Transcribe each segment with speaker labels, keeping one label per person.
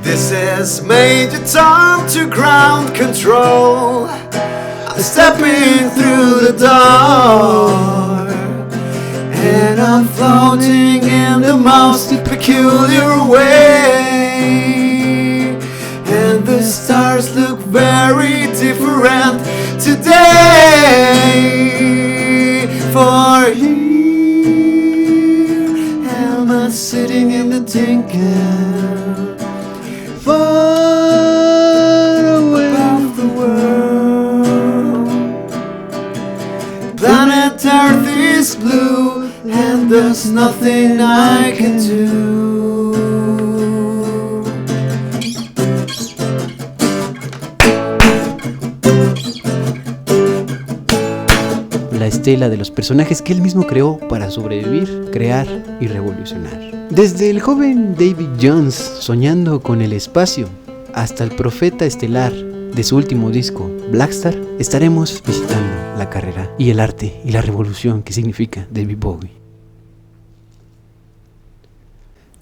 Speaker 1: This is Major Tom to ground control. I'm stepping through the door, and I'm floating in the most peculiar way. And the stars look very different today. For here am I sitting in the thinking, far away off the world. Planet Earth is blue, and there's nothing I can do.
Speaker 2: La estela de los personajes que él mismo creó para sobrevivir, crear y revolucionar. Desde el joven David Jones soñando con el espacio, hasta el profeta estelar de su último disco, Blackstar, estaremos visitando la carrera y el arte y la revolución que significa David Bowie.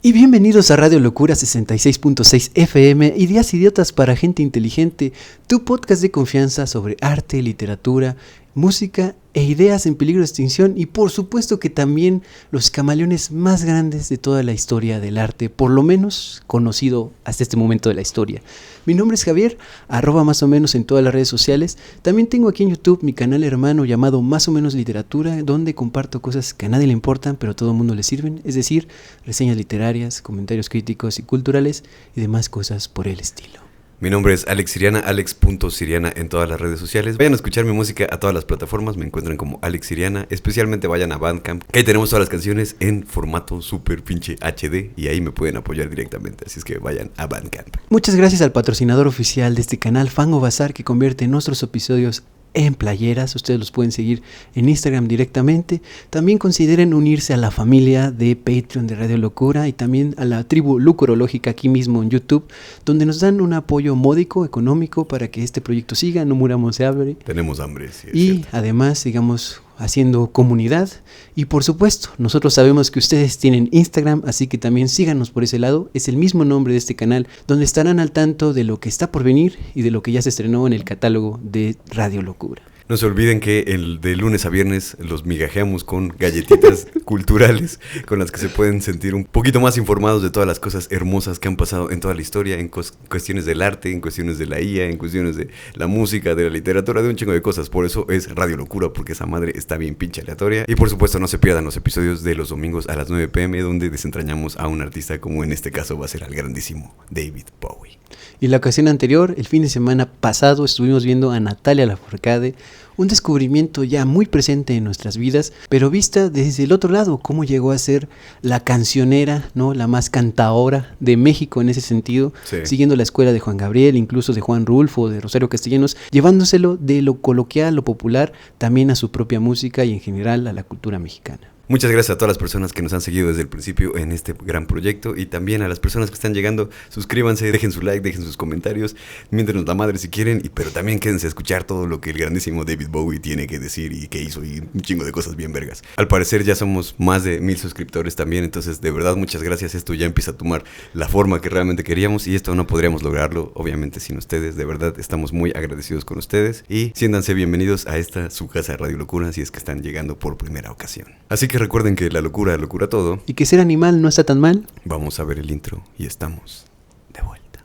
Speaker 2: Y bienvenidos a Radio Locura 66.6 FM y Días Idiotas para Gente Inteligente, tu podcast de confianza sobre arte, literatura, música e ideas en peligro de extinción, y por supuesto que también los camaleones más grandes de toda la historia del arte, por lo menos conocido hasta este momento de la historia. Mi nombre es Javier, @más o menos en todas las redes sociales. También tengo aquí en YouTube mi canal hermano llamado Más o menos Literatura, donde comparto cosas que a nadie le importan pero a todo el mundo le sirven, es decir, reseñas literarias, comentarios críticos y culturales y demás cosas por el estilo.
Speaker 3: Mi nombre es Alex Siriana, alex.siriana en todas las redes sociales. Vayan a escuchar mi música a todas las plataformas, me encuentran como Alex Siriana. Especialmente vayan a Bandcamp, que ahí tenemos todas las canciones en formato super pinche HD y ahí me pueden apoyar directamente, así es que vayan a Bandcamp.
Speaker 2: Muchas gracias al patrocinador oficial de este canal, Fango Bazar, que convierte nuestros episodios en playeras. Ustedes los pueden seguir en Instagram directamente. También consideren unirse a la familia de Patreon de Radio Locura y también a la tribu Lucorológica aquí mismo en YouTube, donde nos dan un apoyo módico, económico, para que este proyecto siga, no muramos de hambre.
Speaker 3: Tenemos hambre, sí,
Speaker 2: y
Speaker 3: cierto.
Speaker 2: Además sigamos haciendo comunidad. Y por supuesto, nosotros sabemos que ustedes tienen Instagram, así que también síganos por ese lado. Es el mismo nombre de este canal, donde estarán al tanto de lo que está por venir y de lo que ya se estrenó en el catálogo de Radio Locura.
Speaker 3: No se olviden que de lunes a viernes los migajeamos con galletitas culturales con las que se pueden sentir un poquito más informados de todas las cosas hermosas que han pasado en toda la historia, en cuestiones del arte, en cuestiones de la IA, en cuestiones de la música, de la literatura, de un chingo de cosas. Por eso es Radio Locura, porque esa madre está bien pinche aleatoria. Y por supuesto no se pierdan los episodios de los domingos a las 9 p.m. donde desentrañamos a un artista, como en este caso va a ser al grandísimo David Bowie.
Speaker 2: Y la ocasión anterior, el fin de semana pasado, estuvimos viendo a Natalia Lafourcade, un descubrimiento ya muy presente en nuestras vidas, pero vista desde el otro lado, cómo llegó a ser la cancionera, ¿no? La más cantaora de México en ese sentido, sí. Siguiendo la escuela de Juan Gabriel, incluso de Juan Rulfo, de Rosario Castellanos, llevándoselo de lo coloquial, lo popular, también a su propia música y en general a la cultura mexicana.
Speaker 3: Muchas gracias a todas las personas que nos han seguido desde el principio en este gran proyecto, y también a las personas que están llegando. Suscríbanse, dejen su like, dejen sus comentarios, miéntenos la madre si quieren, pero también quédense a escuchar todo lo que el grandísimo David Bowie tiene que decir y que hizo, y un chingo de cosas bien vergas. Al parecer ya somos más de 1000 suscriptores también, entonces de verdad muchas gracias. Esto ya empieza a tomar la forma que realmente queríamos, y esto no podríamos lograrlo obviamente sin ustedes. De verdad estamos muy agradecidos con ustedes, y siéntanse bienvenidos a esta su casa Radio Locura si es que están llegando por primera ocasión. Así que recuerden que la locura todo.
Speaker 2: Y que ser animal no está tan mal.
Speaker 3: Vamos a ver el intro y estamos de vuelta.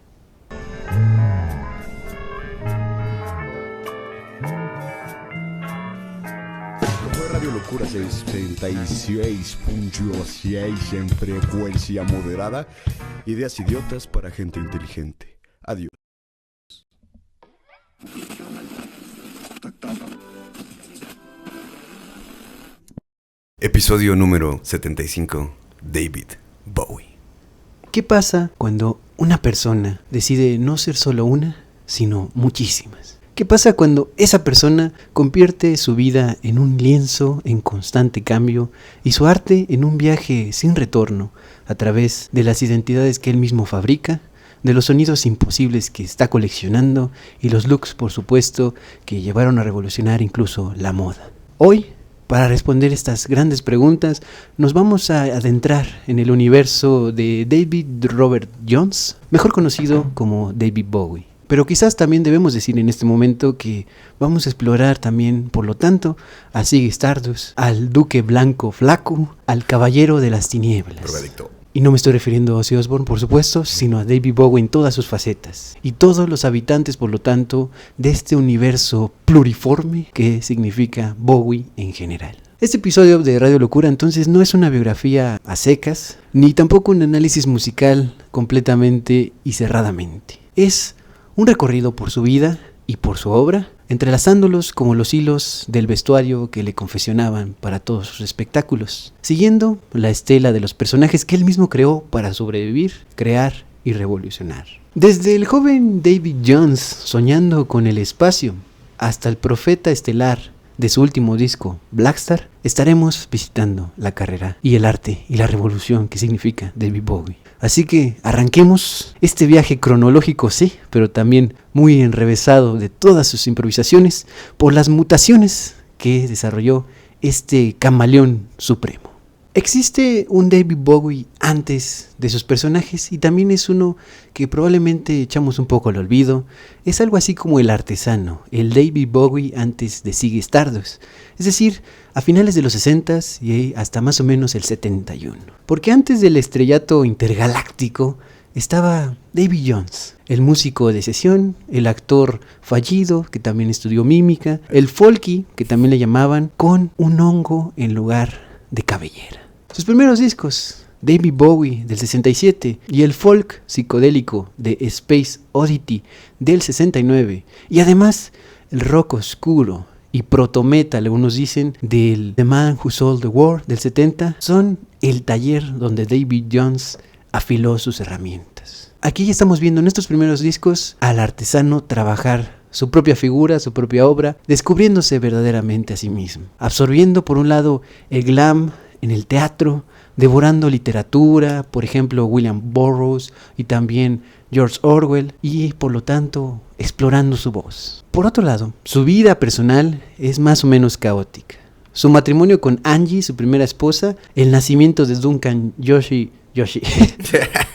Speaker 4: Radio Locura 66.6 en frecuencia moderada. Ideas idiotas para gente inteligente. Adiós.
Speaker 3: Episodio número 75. David Bowie.
Speaker 2: ¿Qué pasa cuando una persona decide no ser solo una, sino muchísimas? ¿Qué pasa cuando esa persona convierte su vida en un lienzo en constante cambio y su arte en un viaje sin retorno a través de las identidades que él mismo fabrica, de los sonidos imposibles que está coleccionando y los looks, por supuesto, que llevaron a revolucionar incluso la moda? Hoy para responder estas grandes preguntas, nos vamos a adentrar en el universo de David Robert Jones, mejor conocido como David Bowie. Pero quizás también debemos decir en este momento que vamos a explorar también, por lo tanto, a Ziggy Stardust, al Duque Blanco Flaco, al Caballero de las Tinieblas.
Speaker 3: Drogadicto.
Speaker 2: Y no me estoy refiriendo a Ozzy Osbourne, por supuesto, sino a David Bowie en todas sus facetas. Y todos los habitantes, por lo tanto, de este universo pluriforme que significa Bowie en general. Este episodio de Radio Locura entonces no es una biografía a secas, ni tampoco un análisis musical completamente y cerradamente. Es un recorrido por su vida y por su obra, entrelazándolos como los hilos del vestuario que le confeccionaban para todos sus espectáculos, siguiendo la estela de los personajes que él mismo creó para sobrevivir, crear y revolucionar. Desde el joven David Jones soñando con el espacio, hasta el profeta estelar de su último disco, Blackstar, estaremos visitando la carrera y el arte y la revolución que significa David Bowie. Así que arranquemos este viaje cronológico, sí, pero también muy enrevesado de todas sus improvisaciones por las mutaciones que desarrolló este camaleón supremo. Existe un David Bowie antes de sus personajes y también es uno que probablemente echamos un poco al olvido. Es algo así como el artesano, el David Bowie antes de Ziggy Stardust. Es decir, a finales de los 60s y hasta más o menos el 71. Porque antes del estrellato intergaláctico estaba David Jones, el músico de sesión, el actor fallido que también estudió mímica, el folky que también le llamaban, con un hongo en lugar de cabellera. Sus primeros discos, David Bowie del 67 y el folk psicodélico de Space Oddity del 69, y además el rock oscuro y proto-metal, algunos dicen, del The Man Who Sold the World del 70, son el taller donde David Jones afiló sus herramientas. Aquí ya estamos viendo en estos primeros discos al artesano trabajar su propia figura, su propia obra, descubriéndose verdaderamente a sí mismo, absorbiendo por un lado el glam en el teatro, devorando literatura, por ejemplo William Burroughs y también George Orwell, y por lo tanto explorando su voz. Por otro lado, su vida personal es más o menos caótica. Su matrimonio con Angie, su primera esposa, el nacimiento de Duncan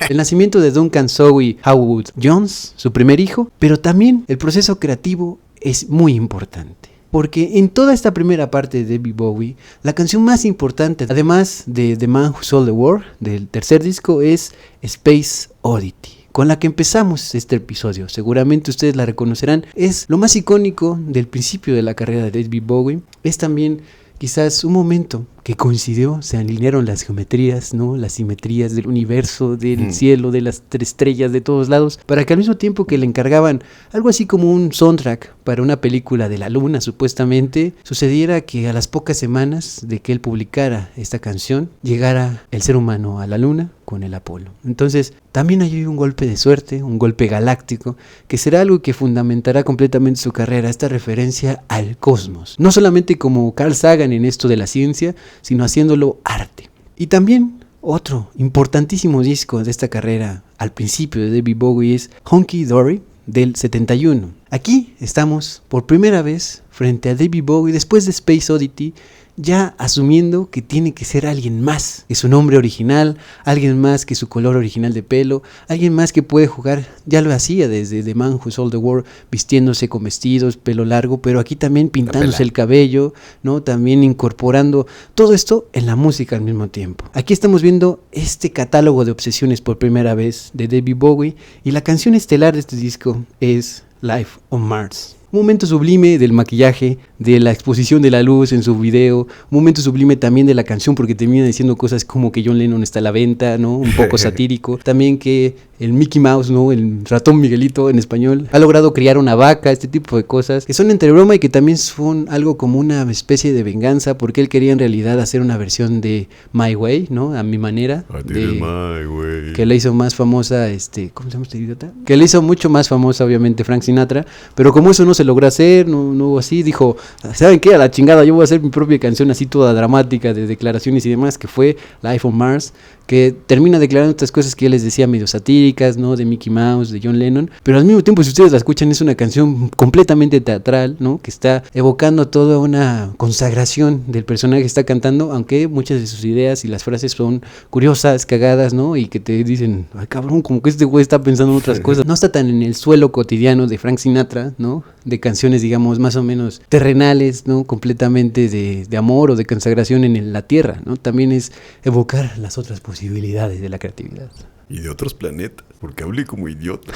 Speaker 2: el nacimiento de Duncan Zoe Howard Jones, su primer hijo, pero también el proceso creativo es muy importante. Porque en toda esta primera parte de David Bowie, la canción más importante, además de The Man Who Sold the World, del tercer disco, es Space Oddity, con la que empezamos este episodio. Seguramente ustedes la reconocerán. Es lo más icónico del principio de la carrera de David Bowie. Es también quizás un momento que coincidió, se alinearon las geometrías, ¿no? Las simetrías del universo, del cielo, de las estrellas, de todos lados, para que al mismo tiempo que le encargaban algo así como un soundtrack para una película de la luna, supuestamente, sucediera que a las pocas semanas de que él publicara esta canción, llegara el ser humano a la luna con el Apolo. Entonces, también hay un golpe de suerte, un golpe galáctico, que será algo que fundamentará completamente su carrera, esta referencia al cosmos. No solamente como Carl Sagan en esto de la ciencia, sino haciéndolo arte. Y también otro importantísimo disco de esta carrera al principio de David Bowie es Hunky Dory del 71. Aquí estamos por primera vez frente a David Bowie después de Space Oddity, ya asumiendo que tiene que ser alguien más que su nombre original, alguien más que su color original de pelo, alguien más que puede jugar, ya lo hacía desde The Man Who Sold the World, vistiéndose con vestidos, pelo largo, pero aquí también pintándose el cabello, ¿no? También incorporando todo esto en la música al mismo tiempo. Aquí estamos viendo este catálogo de obsesiones por primera vez de David Bowie, y la canción estelar de este disco es Life on Mars. Un momento sublime del maquillaje, de la exposición de la luz en su video, un momento sublime también de la canción porque termina diciendo cosas como que John Lennon está a la venta, ¿no? Un poco satírico. También que el Mickey Mouse, ¿no? El ratón Miguelito en español, ha logrado criar una vaca, este tipo de cosas que son entre broma y que también son algo como una especie de venganza porque él quería en realidad hacer una versión de My Way, ¿no? A mi manera.
Speaker 3: My way.
Speaker 2: Que le hizo más famosa, ¿cómo se llama este idiota? Que le hizo mucho más famosa obviamente Frank Sinatra, pero como eso no se logró hacer, no hubo así, dijo, ¿saben qué? A la chingada, yo voy a hacer mi propia canción así toda dramática de declaraciones y demás, que fue Life on Mars, que termina declarando estas cosas que yo les decía medio satíricas, ¿no? De Mickey Mouse, de John Lennon, pero al mismo tiempo, si ustedes la escuchan, es una canción completamente teatral, ¿no? Que está evocando toda una consagración del personaje que está cantando, aunque muchas de sus ideas y las frases son curiosas, cagadas, ¿no? Y que te dicen, ay cabrón, como que este güey está pensando en otras cosas. No está tan en el suelo cotidiano de Frank Sinatra, ¿no? De canciones, digamos, más o menos terrenales, ¿no? Completamente de amor o de consagración en la tierra, ¿no? También es evocar las otras posibilidades de la creatividad.
Speaker 3: Y de otros planetas, porque hablé como idiota.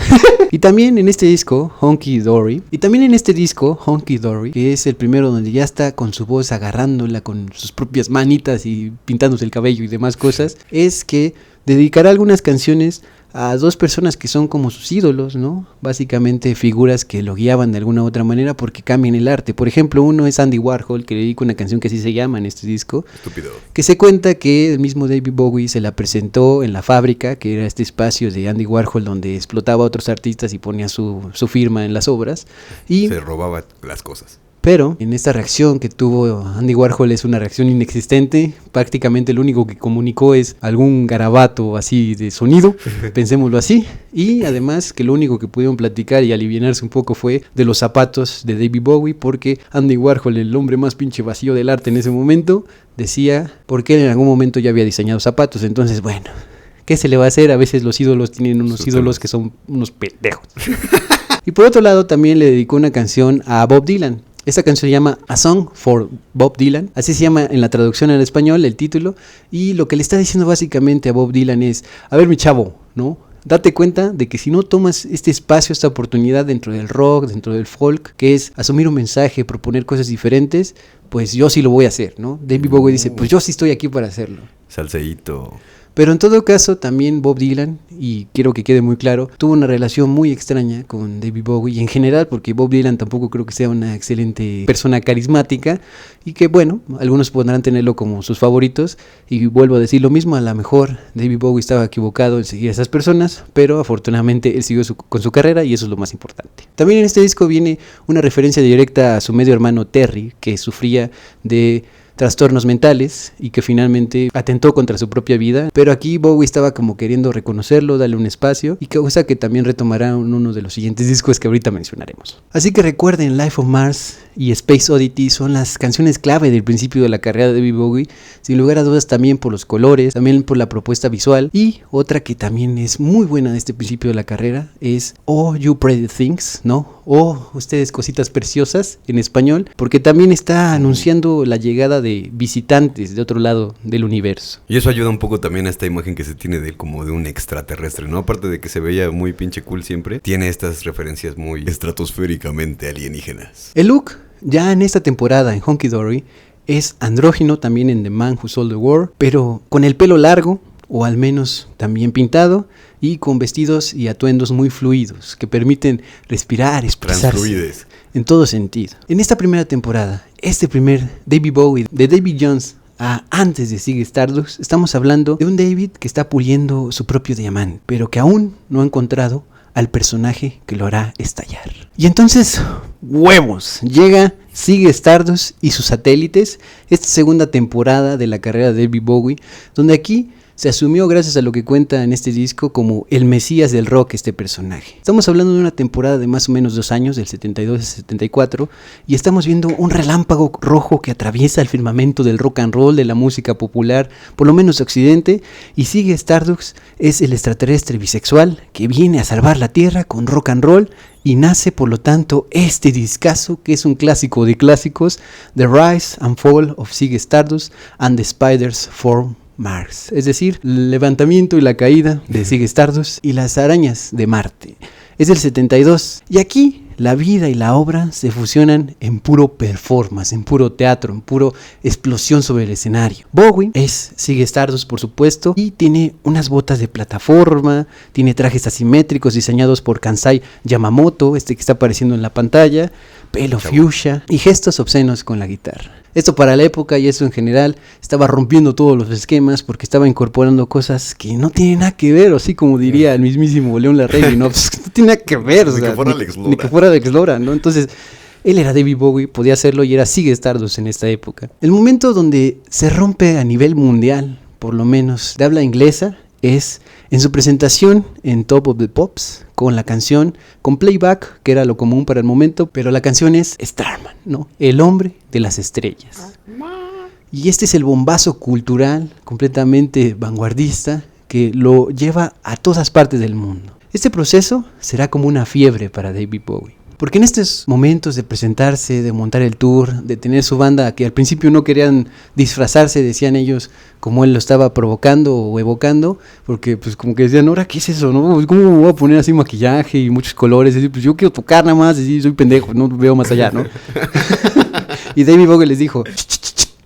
Speaker 2: Y también en este disco, Honky Dory, que es el primero donde ya está con su voz agarrándola con sus propias manitas y pintándose el cabello y demás cosas, es que dedicará algunas canciones a dos personas que son como sus ídolos, ¿no? Básicamente figuras que lo guiaban de alguna u otra manera porque cambian el arte. Por ejemplo, uno es Andy Warhol, que le dedica una canción que así se llama en este disco.
Speaker 3: Estúpido.
Speaker 2: Que se cuenta que el mismo David Bowie se la presentó en la fábrica, que era este espacio de Andy Warhol donde explotaba a otros artistas y ponía su firma en las obras. Y
Speaker 3: se robaba las cosas.
Speaker 2: Pero en esta reacción que tuvo Andy Warhol es una reacción inexistente, prácticamente lo único que comunicó es algún garabato así de sonido, pensémoslo así, y además que lo único que pudieron platicar y alivianarse un poco fue de los zapatos de David Bowie, porque Andy Warhol, el hombre más pinche vacío del arte en ese momento, decía porque él en algún momento ya había diseñado zapatos, entonces bueno, ¿qué se le va a hacer? A veces los ídolos tienen unos ídolos que son unos pendejos. Y por otro lado también le dedicó una canción a Bob Dylan. Esta canción se llama A Song for Bob Dylan, así se llama en la traducción al español el título, y lo que le está diciendo básicamente a Bob Dylan es, a ver mi chavo, ¿no? Date cuenta de que si no tomas este espacio, esta oportunidad dentro del rock, dentro del folk, que es asumir un mensaje, proponer cosas diferentes, pues yo sí lo voy a hacer, ¿no? David Bowie dice, pues yo sí estoy aquí para hacerlo.
Speaker 3: Salseíto.
Speaker 2: Pero en todo caso, también Bob Dylan, y quiero que quede muy claro, tuvo una relación muy extraña con David Bowie, y en general, porque Bob Dylan tampoco creo que sea una excelente persona carismática, y que bueno, algunos podrán tenerlo como sus favoritos, y vuelvo a decir lo mismo, a lo mejor David Bowie estaba equivocado en seguir a esas personas, pero afortunadamente él siguió con su carrera, y eso es lo más importante. También en este disco viene una referencia directa a su medio hermano Terry, que sufría de trastornos mentales y que finalmente atentó contra su propia vida, pero aquí Bowie estaba como queriendo reconocerlo, darle un espacio, y cosa que también retomará en uno de los siguientes discos que ahorita mencionaremos. Así que recuerden, Life on Mars y Space Oddity son las canciones clave del principio de la carrera de David Bowie, sin lugar a dudas también por los colores, también por la propuesta visual, y otra que también es muy buena de este principio de la carrera es Oh You Pretty Things, ¿no? O Ustedes Cositas Preciosas en español, porque también está anunciando la llegada de visitantes de otro lado del universo.
Speaker 3: Y eso ayuda un poco también a esta imagen que se tiene de él como de un extraterrestre, ¿no? Aparte de que se veía muy pinche cool siempre, tiene estas referencias muy estratosféricamente alienígenas.
Speaker 2: El look, ya en esta temporada en Honky Dory, es andrógino también en The Man Who Sold the World, pero con el pelo largo, o al menos también pintado, y con vestidos y atuendos muy fluidos, que permiten respirar, expresarse en todo sentido. En esta primera temporada, este primer David Bowie de David Jones antes de Ziggy Stardust, estamos hablando de un David que está puliendo su propio diamante, pero que aún no ha encontrado al personaje que lo hará estallar. Y entonces, huevos, llega Ziggy Stardust y sus satélites, esta segunda temporada de la carrera de David Bowie, donde aquí se asumió, gracias a lo que cuenta en este disco, como el mesías del rock este personaje. Estamos hablando de una temporada de más o menos 2 años, del 72 al 74, y estamos viendo un relámpago rojo que atraviesa el firmamento del rock and roll, de la música popular, por lo menos de Occidente, y Ziggy Stardust es el extraterrestre bisexual que viene a salvar la Tierra con rock and roll, y nace por lo tanto este discazo que es un clásico de clásicos, The Rise and Fall of Ziggy Stardust and the Spiders from Mars, es decir, el levantamiento y la caída de Ziggy Stardust y las arañas de Marte. Es del 72, y aquí la vida y la obra se fusionan en puro performance, en puro teatro, en puro explosión sobre el escenario. Bowie es Ziggy Stardust, por supuesto, y tiene unas botas de plataforma, tiene trajes asimétricos diseñados por Kansai Yamamoto, que está apareciendo en la pantalla, pelo fuchsia y gestos obscenos con la guitarra. Esto para la época y esto en general estaba rompiendo todos los esquemas porque estaba incorporando cosas que no tienen nada que ver, así como diría el mismísimo León Larregui, ¿no? Pues, no tiene nada que ver,
Speaker 3: Ni que fuera Alex Lora.
Speaker 2: ni que fuera Alex Lora, ¿no? Entonces, él era David Bowie, podía hacerlo y era Ziggy Stardust en esta época. El momento donde se rompe a nivel mundial, por lo menos de habla inglesa, es en su presentación en Top of the Pops con la canción con playback, que era lo común para el momento, pero la canción es Starman, ¿no? El hombre de las estrellas. Y este es el bombazo cultural completamente vanguardista que lo lleva a todas partes del mundo. Este proceso será como una fiebre para David Bowie. Porque en estos momentos de presentarse, de montar el tour, de tener su banda que al principio no querían disfrazarse, decían ellos, como él lo estaba provocando o evocando, porque pues como que decían, ahora, ¿qué es eso? ¿No? ¿Cómo me voy a poner así maquillaje y muchos colores? Y, pues yo quiero tocar nada más, y soy pendejo, no veo más allá, ¿no? Y David Bowie les dijo,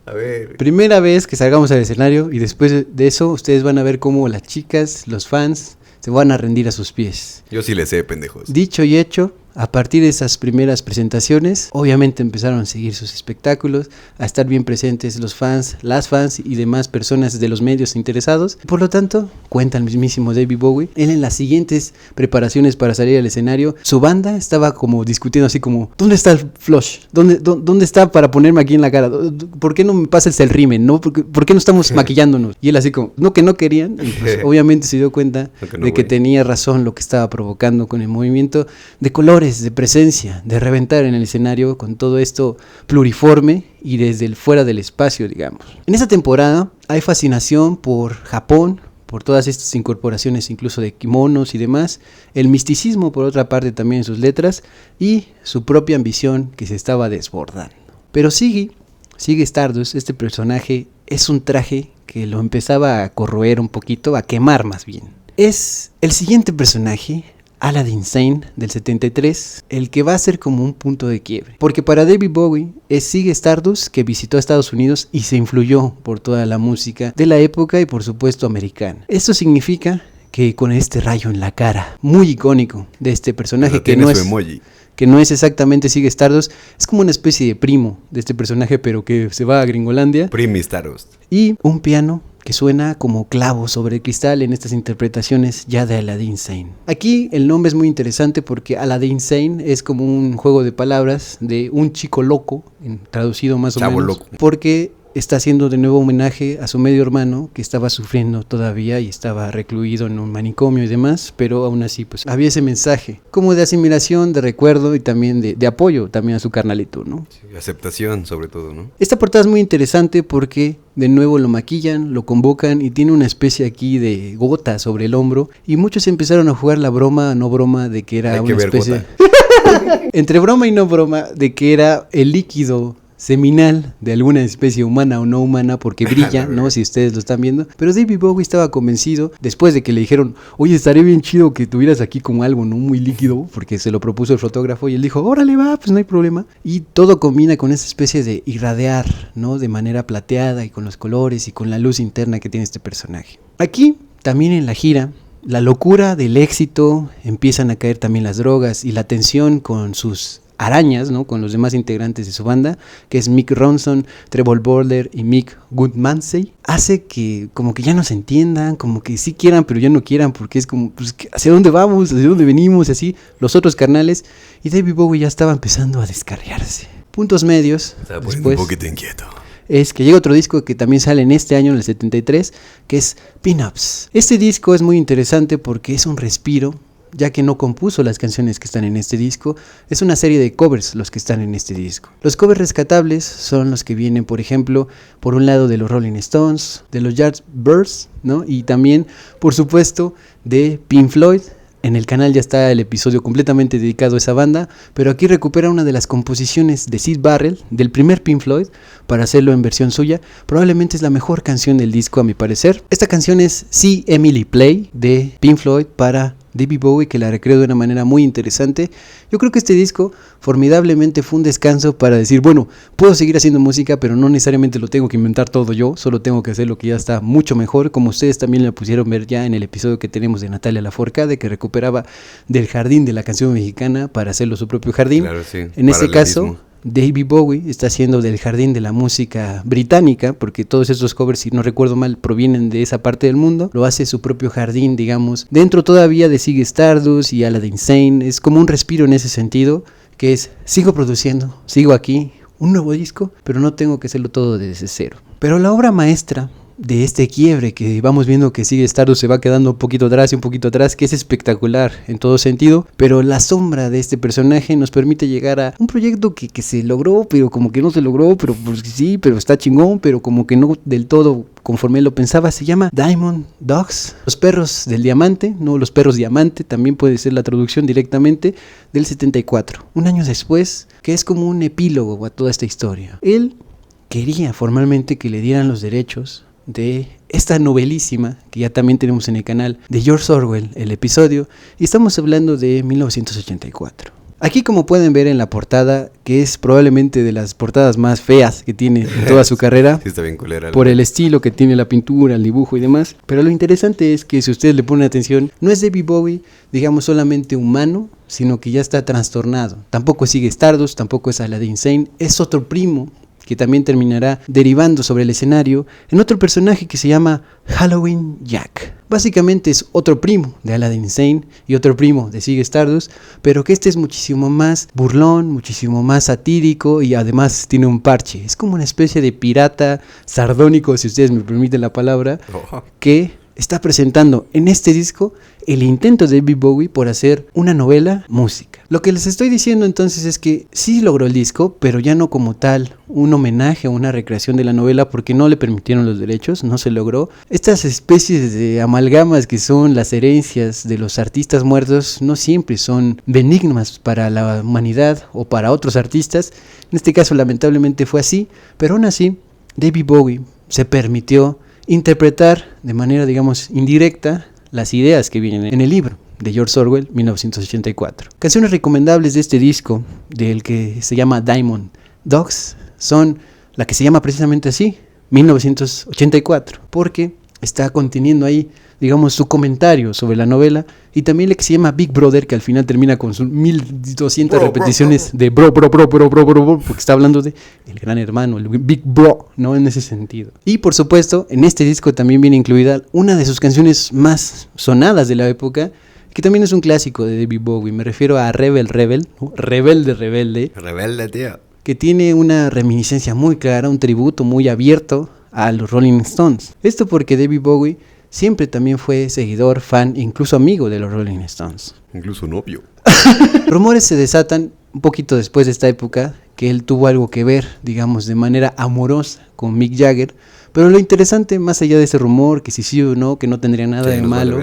Speaker 3: A ver.
Speaker 2: primera vez que salgamos al escenario y después de eso ustedes van a ver cómo las chicas, los fans, se van a rendir a sus pies.
Speaker 3: Yo sí le sé, pendejos.
Speaker 2: Dicho y hecho, a partir de esas primeras presentaciones, obviamente empezaron a seguir sus espectáculos, a estar bien presentes los fans, las fans y demás personas de los medios interesados. Por lo tanto, cuenta el mismísimo David Bowie, él en las siguientes preparaciones para salir al escenario, su banda estaba como discutiendo así como, ¿dónde está el flush? ¿Dónde está para ponerme aquí en la cara? ¿Por qué no me pasas el rímel? ¿No? ¿Por qué no estamos maquillándonos? Y él así como, no, que no querían. Y pues, obviamente se dio cuenta de que tenía razón lo que estaba provocando con el movimiento de colores, de presencia, de reventar en el escenario con todo esto pluriforme y desde el fuera del espacio, digamos. En esta temporada hay fascinación por Japón, por todas estas incorporaciones incluso de kimonos y demás, el misticismo por otra parte también en sus letras y su propia ambición que se estaba desbordando. Pero Ziggy Stardust, este personaje, es un traje que lo empezaba a corroer un poquito, a quemar más bien. Es el siguiente personaje, Aladdin Sane del 73, el que va a ser como un punto de quiebre. Porque para David Bowie es Ziggy Stardust que visitó a Estados Unidos y se influyó por toda la música de la época y por supuesto americana. Esto significa que con este rayo en la cara, muy icónico de este personaje que no
Speaker 3: su
Speaker 2: es...
Speaker 3: emoji.
Speaker 2: Que no es exactamente Ziggy Stardust, es como una especie de primo de este personaje, pero que se va a Gringolandia.
Speaker 3: Primi Stardust.
Speaker 2: Y un piano que suena como clavo sobre el cristal en estas interpretaciones ya de Aladdin Sane. Aquí el nombre es muy interesante porque Aladdin Sane es como un juego de palabras de un chico loco, traducido más o
Speaker 3: Chavo
Speaker 2: menos.
Speaker 3: loco.
Speaker 2: Porque está haciendo de nuevo homenaje a su medio hermano que estaba sufriendo todavía y estaba recluido en un manicomio y demás, pero aún así pues había ese mensaje como de asimilación, de recuerdo y también de apoyo también a su carnalito, ¿no?
Speaker 3: Sí, aceptación sobre todo, ¿no?
Speaker 2: Esta portada es muy interesante porque de nuevo lo maquillan, lo convocan y tiene una especie aquí de gota sobre el hombro y muchos empezaron a jugar la broma, no broma, de que era
Speaker 3: Hay que
Speaker 2: una
Speaker 3: ver
Speaker 2: especie
Speaker 3: gota.
Speaker 2: entre broma y no broma, de que era el líquido seminal de alguna especie humana o no humana porque brilla, ¿no? Si ustedes lo están viendo. Pero David Bowie estaba convencido después de que le dijeron, oye, estaría bien chido que tuvieras aquí como algo, ¿no? Muy líquido, porque se lo propuso el fotógrafo y él dijo, órale, va, pues no hay problema. Y todo combina con esa especie de irradiar, ¿no? De manera plateada y con los colores y con la luz interna que tiene este personaje. Aquí, también en la gira, la locura del éxito, empiezan a caer también las drogas y la tensión con sus arañas, ¿no? Con los demás integrantes de su banda, que es Mick Ronson, Trevor Bolder y Mick Goodmansey, hace que como que ya no se entiendan, como que sí quieran pero ya no quieran, porque es como, pues, ¿hacia dónde vamos? ¿Hacia dónde venimos? Y así, los otros carnales, y David Bowie ya estaba empezando a descarriarse. Puntos medios,
Speaker 3: Estaba poniendo
Speaker 2: después,
Speaker 3: un poquito inquieto.
Speaker 2: es que llega otro disco que también sale en este año, en el 73, que es Pin-Ups. Este disco es muy interesante porque es un respiro, ya que no compuso las canciones que están en este disco, es una serie de covers los que están en este disco. Los covers rescatables son los que vienen, por ejemplo, por un lado de los Rolling Stones, de los Yardbirds, ¿no? Y también, por supuesto, de Pink Floyd. En el canal ya está el episodio completamente dedicado a esa banda, pero aquí recupera una de las composiciones de Syd Barrett, del primer Pink Floyd, para hacerlo en versión suya. Probablemente es la mejor canción del disco a mi parecer. Esta canción es See Emily Play, de Pink Floyd para David Bowie, que la recreó de una manera muy interesante. Yo creo que este disco formidablemente fue un descanso para decir, bueno, puedo seguir haciendo música, pero no necesariamente lo tengo que inventar todo yo, solo tengo que hacer lo que ya está mucho mejor, como ustedes también lo pudieron ver ya en el episodio que tenemos de Natalia Lafourcade, que recuperaba del jardín de la canción mexicana para hacerlo su propio jardín.
Speaker 3: Claro, sí.
Speaker 2: En este caso, David Bowie está haciendo del jardín de la música británica, porque todos estos covers, si no recuerdo mal, provienen de esa parte del mundo. Lo hace su propio jardín, digamos, dentro todavía de Ziggy Stardust y Aladdin Sane. Es como un respiro en ese sentido, que es, sigo produciendo, sigo aquí, un nuevo disco, pero no tengo que hacerlo todo desde cero. Pero la obra maestra de este quiebre que vamos viendo que Ziggy Stardust se va quedando un poquito atrás, que es espectacular en todo sentido, pero la sombra de este personaje nos permite llegar a un proyecto que se logró, pero como que no se logró, pero pues sí, pero está chingón, pero como que no del todo conforme él lo pensaba. Se llama Diamond Dogs, los perros del diamante, no los perros diamante, también puede ser la traducción directamente, del 74, un año después, que es como un epílogo a toda esta historia. Él quería formalmente que le dieran los derechos de esta novelísima, que ya también tenemos en el canal, de George Orwell, el episodio, y estamos hablando de 1984. Aquí, como pueden ver en la portada, que es probablemente de las portadas más feas que tiene en toda su carrera,
Speaker 3: sí, está bien culera,
Speaker 2: por el estilo que tiene la pintura, el dibujo y demás, pero lo interesante es que si ustedes le ponen atención, no es David Bowie, digamos, solamente humano, sino que ya está trastornado. Tampoco sigue Stardust, tampoco es Aladdin Sane, es otro primo que también terminará derivando sobre el escenario en otro personaje que se llama Halloween Jack. Básicamente es otro primo de Aladdin Sane y otro primo de Ziggy Stardust, pero que este es muchísimo más burlón, muchísimo más satírico y además tiene un parche. Es como una especie de pirata sardónico, si ustedes me permiten la palabra, que está presentando en este disco el intento de David Bowie por hacer una novela música. Lo que les estoy diciendo entonces es que sí logró el disco, pero ya no como tal un homenaje o una recreación de la novela, porque no le permitieron los derechos, no se logró. Estas especies de amalgamas que son las herencias de los artistas muertos no siempre son benignas para la humanidad o para otros artistas. En este caso lamentablemente fue así, pero aún así David Bowie se permitió interpretar de manera, digamos, indirecta las ideas que vienen en el libro de George Orwell, 1984. Canciones recomendables de este disco, del que se llama Diamond Dogs, son la que se llama precisamente así, 1984, porque está conteniendo ahí, digamos, su comentario sobre la novela, y también la que se llama Big Brother, que al final termina con sus 1200 repeticiones de bro, porque está hablando de el gran hermano, el Big Bro, ¿no? En ese sentido. Y por supuesto, en este disco también viene incluida una de sus canciones más sonadas de la época, que también es un clásico de David Bowie. Me refiero a Rebelde,
Speaker 3: tío,
Speaker 2: que tiene una reminiscencia muy clara, un tributo muy abierto a los Rolling Stones. Esto porque David Bowie siempre también fue seguidor, fan, incluso amigo de los Rolling Stones.
Speaker 3: Incluso novio.
Speaker 2: Rumores se desatan un poquito después de esta época que él tuvo algo que ver, digamos, de manera amorosa con Mick Jagger. Pero lo interesante, más allá de ese rumor, que si sí o no, que no tendría nada de malo,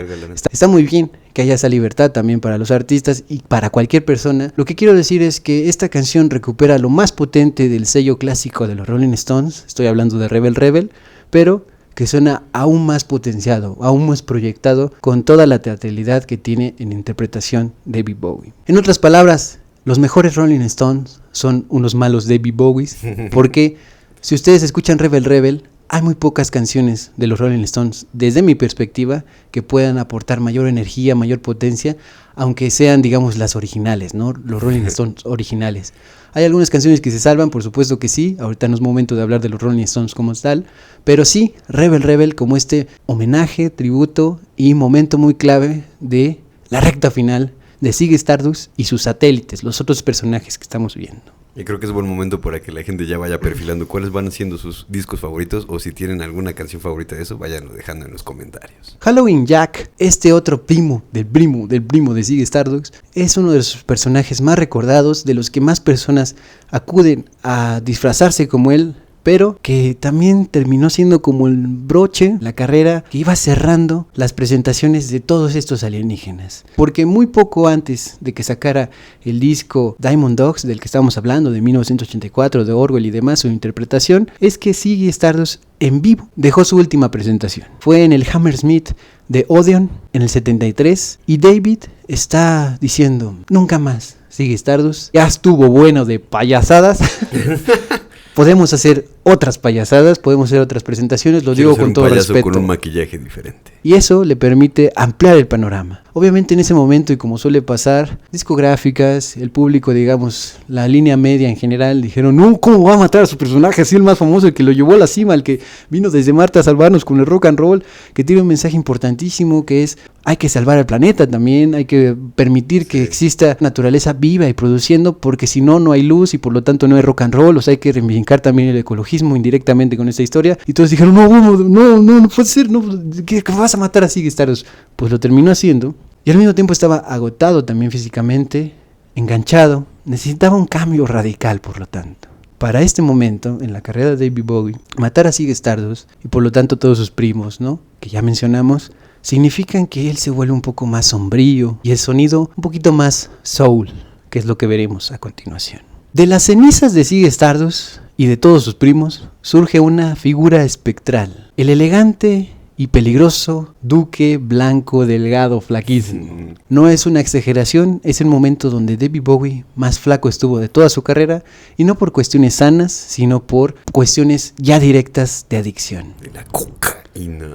Speaker 2: está muy bien que haya esa libertad también para los artistas y para cualquier persona. Lo que quiero decir es que esta canción recupera lo más potente del sello clásico de los Rolling Stones, estoy hablando de Rebel, pero que suena aún más potenciado, aún más proyectado, con toda la teatralidad que tiene en interpretación David Bowie. En otras palabras, los mejores Rolling Stones son unos malos David Bowies, porque si ustedes escuchan Rebel, hay muy pocas canciones de los Rolling Stones, desde mi perspectiva, que puedan aportar mayor energía, mayor potencia, aunque sean, digamos, las originales, ¿no? Los Rolling Stones originales. Hay algunas canciones que se salvan, por supuesto que sí, ahorita no es momento de hablar de los Rolling Stones como tal, pero sí, Rebel como este homenaje, tributo y momento muy clave de la recta final de Ziggy Stardust y sus satélites, los otros personajes que estamos viendo.
Speaker 3: Y creo que es buen momento para que la gente ya vaya perfilando cuáles van siendo sus discos favoritos, o si tienen alguna canción favorita de eso, váyanlo dejando en los comentarios.
Speaker 2: Halloween Jack, este otro primo del primo de Ziggy Stardust, es uno de sus personajes más recordados, de los que más personas acuden a disfrazarse como él, pero que también terminó siendo como el broche, la carrera que iba cerrando las presentaciones de todos estos alienígenas. Porque muy poco antes de que sacara el disco Diamond Dogs, del que estábamos hablando, de 1984, de Orwell y demás, su interpretación, es que Ziggy Stardust en vivo dejó su última presentación. Fue en el Hammersmith de Odeon en el 73 y David está diciendo, nunca más, Ziggy Stardust, ya estuvo bueno de payasadas. Podemos hacer otras payasadas, podemos hacer otras presentaciones, lo digo con todo respeto.
Speaker 3: Con un maquillaje diferente.
Speaker 2: Y eso le permite ampliar el panorama. Obviamente en ese momento, y como suele pasar, discográficas, el público, digamos, la línea media en general, dijeron, no, ¿cómo va a matar a su personaje así, el más famoso, el que lo llevó a la cima, el que vino desde Marte a salvarnos con el rock and roll, que tiene un mensaje importantísimo que es, hay que salvar al planeta también, hay que permitir que exista naturaleza viva y produciendo, porque si no, no hay luz y por lo tanto no hay rock and roll, o sea, hay que reivindicar también el ecologismo indirectamente con esta historia. Y todos dijeron, no puede ser, no, ¿qué vas a matar a Ziggy Stardust? Pues lo terminó haciendo, y al mismo tiempo estaba agotado también físicamente, enganchado, necesitaba un cambio radical, por lo tanto. Para este momento, en la carrera de David Bowie, matar a Ziggy Stardust, y por lo tanto todos sus primos, ¿no?, que ya mencionamos, significan que él se vuelve un poco más sombrío y el sonido un poquito más soul, que es lo que veremos a continuación. De las cenizas de Ziggy Stardust y de todos sus primos surge una figura espectral, el elegante y peligroso duque blanco, delgado, flaquísimo. No es una exageración, es el momento donde David Bowie más flaco estuvo de toda su carrera, y no por cuestiones sanas, sino por cuestiones ya directas de adicción.
Speaker 3: De la cocaína.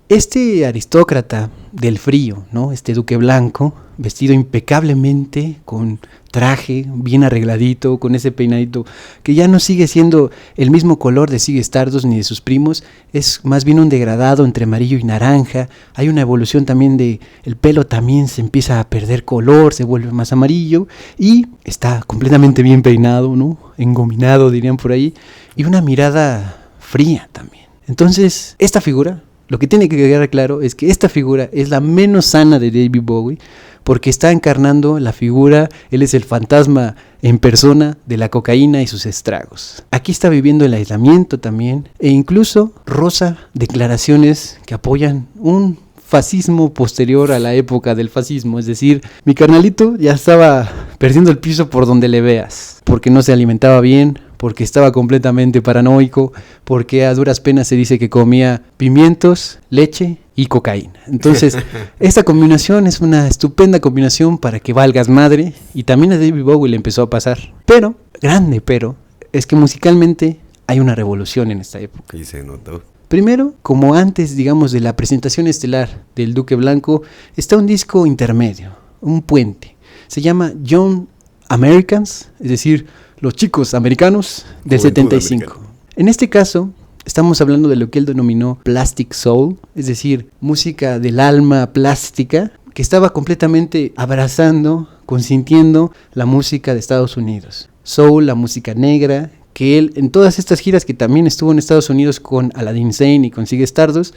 Speaker 2: Este aristócrata del frío, ¿no?, este duque blanco, vestido impecablemente, con traje bien arregladito, con ese peinadito, que ya no sigue siendo el mismo color de Ziggy Stardust ni de sus primos, es más bien un degradado entre amarillo y naranja. Hay una evolución también de el pelo, también se empieza a perder color, se vuelve más amarillo, y está completamente bien peinado, ¿no?, engominado dirían por ahí, y una mirada fría también. Entonces, esta figura, lo que tiene que quedar claro es que esta figura es la menos sana de David Bowie, porque está encarnando la figura, él es el fantasma en persona de la cocaína y sus estragos. Aquí está viviendo el aislamiento también, e incluso roza declaraciones que apoyan un fascismo posterior a la época del fascismo, es decir, mi carnalito ya estaba perdiendo el piso por donde le veas, porque no se alimentaba bien, porque estaba completamente paranoico, porque a duras penas se dice que comía pimientos, leche y cocaína. Entonces, esta combinación es una estupenda combinación para que valgas madre, y también a David Bowie le empezó a pasar. Pero, grande pero, es que musicalmente hay una revolución en esta época.
Speaker 3: Y se notó.
Speaker 2: Primero, como antes, digamos, de la presentación estelar del Duque Blanco, está un disco intermedio, un puente. Se llama Young Americans, es decir, los chicos americanos del
Speaker 3: Juventud
Speaker 2: 75.
Speaker 3: americana.
Speaker 2: En este caso, estamos hablando de lo que él denominó Plastic Soul, es decir, música del alma plástica, que estaba completamente abrazando, consintiendo la música de Estados Unidos. Soul, la música negra, que él en todas estas giras que también estuvo en Estados Unidos con Aladdin Sane y con Ziggy Stardust,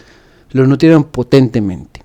Speaker 2: lo nutrieron potentemente.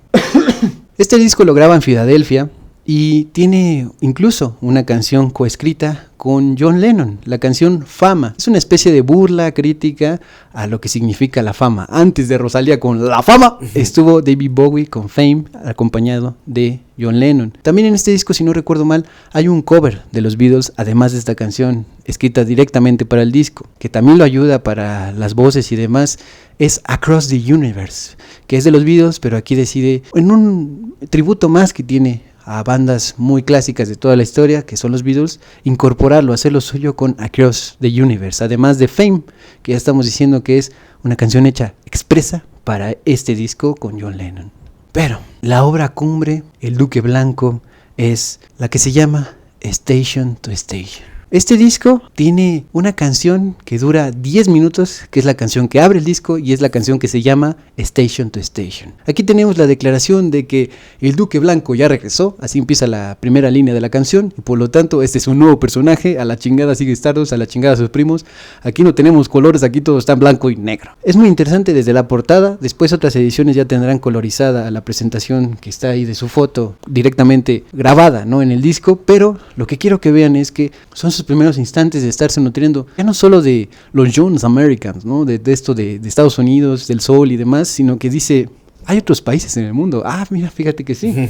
Speaker 2: Este disco lo graba en Filadelfia y tiene incluso una canción coescrita con John Lennon, la canción Fama. Es una especie de burla crítica a lo que significa la fama. Antes de Rosalía con La Fama, estuvo David Bowie con Fame, acompañado de John Lennon. También en este disco, si no recuerdo mal, hay un cover de los Beatles, además de esta canción, escrita directamente para el disco, que también lo ayuda para las voces y demás. Es Across the Universe, que es de los Beatles, pero aquí decide, en un tributo más que tiene a bandas muy clásicas de toda la historia, que son los Beatles, incorporarlo, hacerlo suyo con Across the Universe, además de Fame, que ya estamos diciendo que es una canción hecha expresa para este disco con John Lennon. Pero la obra cumbre, El Duque Blanco, es la que se llama Station to Station. Este disco tiene una canción que dura 10 minutos, que es la canción que abre el disco y es la canción que se llama Station to Station. Aquí tenemos la declaración de que el Duque Blanco ya regresó, así empieza la primera línea de la canción, y por lo tanto este es un nuevo personaje, a la chingada Ziggy Stardust, a la chingada sus primos. Aquí no tenemos colores, aquí todo está en blanco y negro. Es muy interesante desde la portada, después otras ediciones ya tendrán colorizada la presentación que está ahí de su foto directamente grabada, ¿no?, en el disco, pero lo que quiero que vean es que son sus primeros instantes de estarse nutriendo ya no solo de los Young Americans, ¿no?, de esto de Estados Unidos, del sol y demás, sino que dice, hay otros países en el mundo. Ah, mira, fíjate que sí.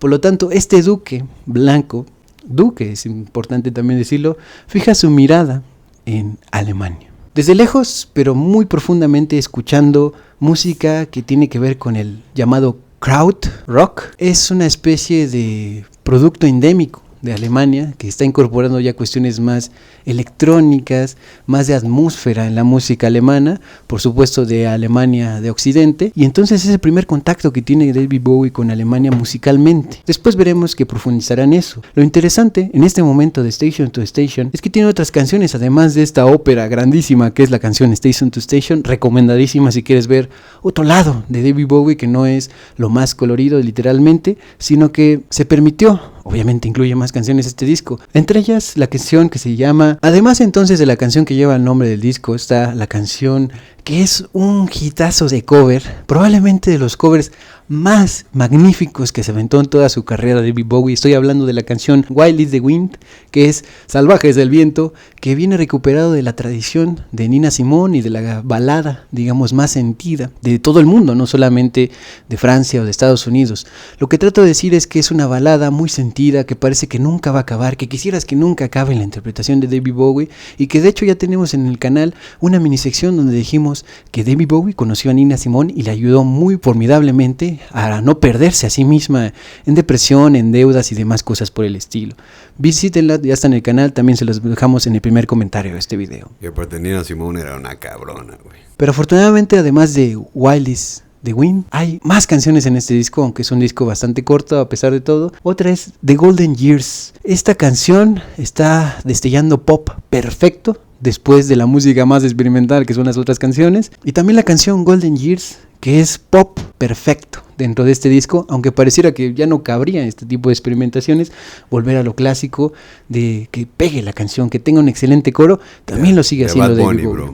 Speaker 2: Por lo tanto, este Duque Blanco, Duque es importante también decirlo, fija su mirada en Alemania. Desde lejos, pero muy profundamente, escuchando música que tiene que ver con el llamado Krautrock es una especie de producto endémico de Alemania, que está incorporando ya cuestiones más electrónicas, más de atmósfera en la música alemana, por supuesto de Alemania de Occidente, y entonces es el primer contacto que tiene David Bowie con Alemania musicalmente. Después veremos que profundizará en eso. Lo interesante en este momento de Station to Station es que tiene otras canciones, además de esta ópera grandísima que es la canción Station to Station, recomendadísima si quieres ver otro lado de David Bowie que no es lo más colorido literalmente, sino que se permitió. Obviamente incluye más canciones este disco, entre ellas la canción que se llama, además entonces de la canción que lleva el nombre del disco, está la canción que es un hitazo de cover, probablemente de los covers más magníficos que se aventó en toda su carrera David Bowie. Estoy hablando de la canción Wild is the Wind, que es Salvajes del Viento, que viene recuperado de la tradición de Nina Simone y de la balada, digamos, más sentida de todo el mundo, no solamente de Francia o de Estados Unidos. Lo que trato de decir es que es una balada muy sentida, que parece que nunca va a acabar, que quisieras que nunca acabe en la interpretación de David Bowie, y que de hecho ya tenemos en el canal una minisección donde dijimos que David Bowie conoció a Nina Simone y le ayudó muy formidablemente a no perderse a sí misma en depresión, en deudas y demás cosas por el estilo. Visítenla, ya está en el canal, también se los dejamos en el primer comentario de este video.
Speaker 3: Y aparte Nina Simone era una cabrona, güey.
Speaker 2: Pero afortunadamente, además de Wild is The Wind, hay más canciones en este disco, aunque es un disco bastante corto a pesar de todo. Otra es The Golden Years. Esta canción está destellando pop perfecto después de la música más experimental que son las otras canciones, y también la canción Golden Years, que es pop perfecto dentro de este disco, aunque pareciera que ya no cabría este tipo de experimentaciones, volver a lo clásico de que pegue la canción, que tenga un excelente coro, también lo sigue haciendo David Bowie.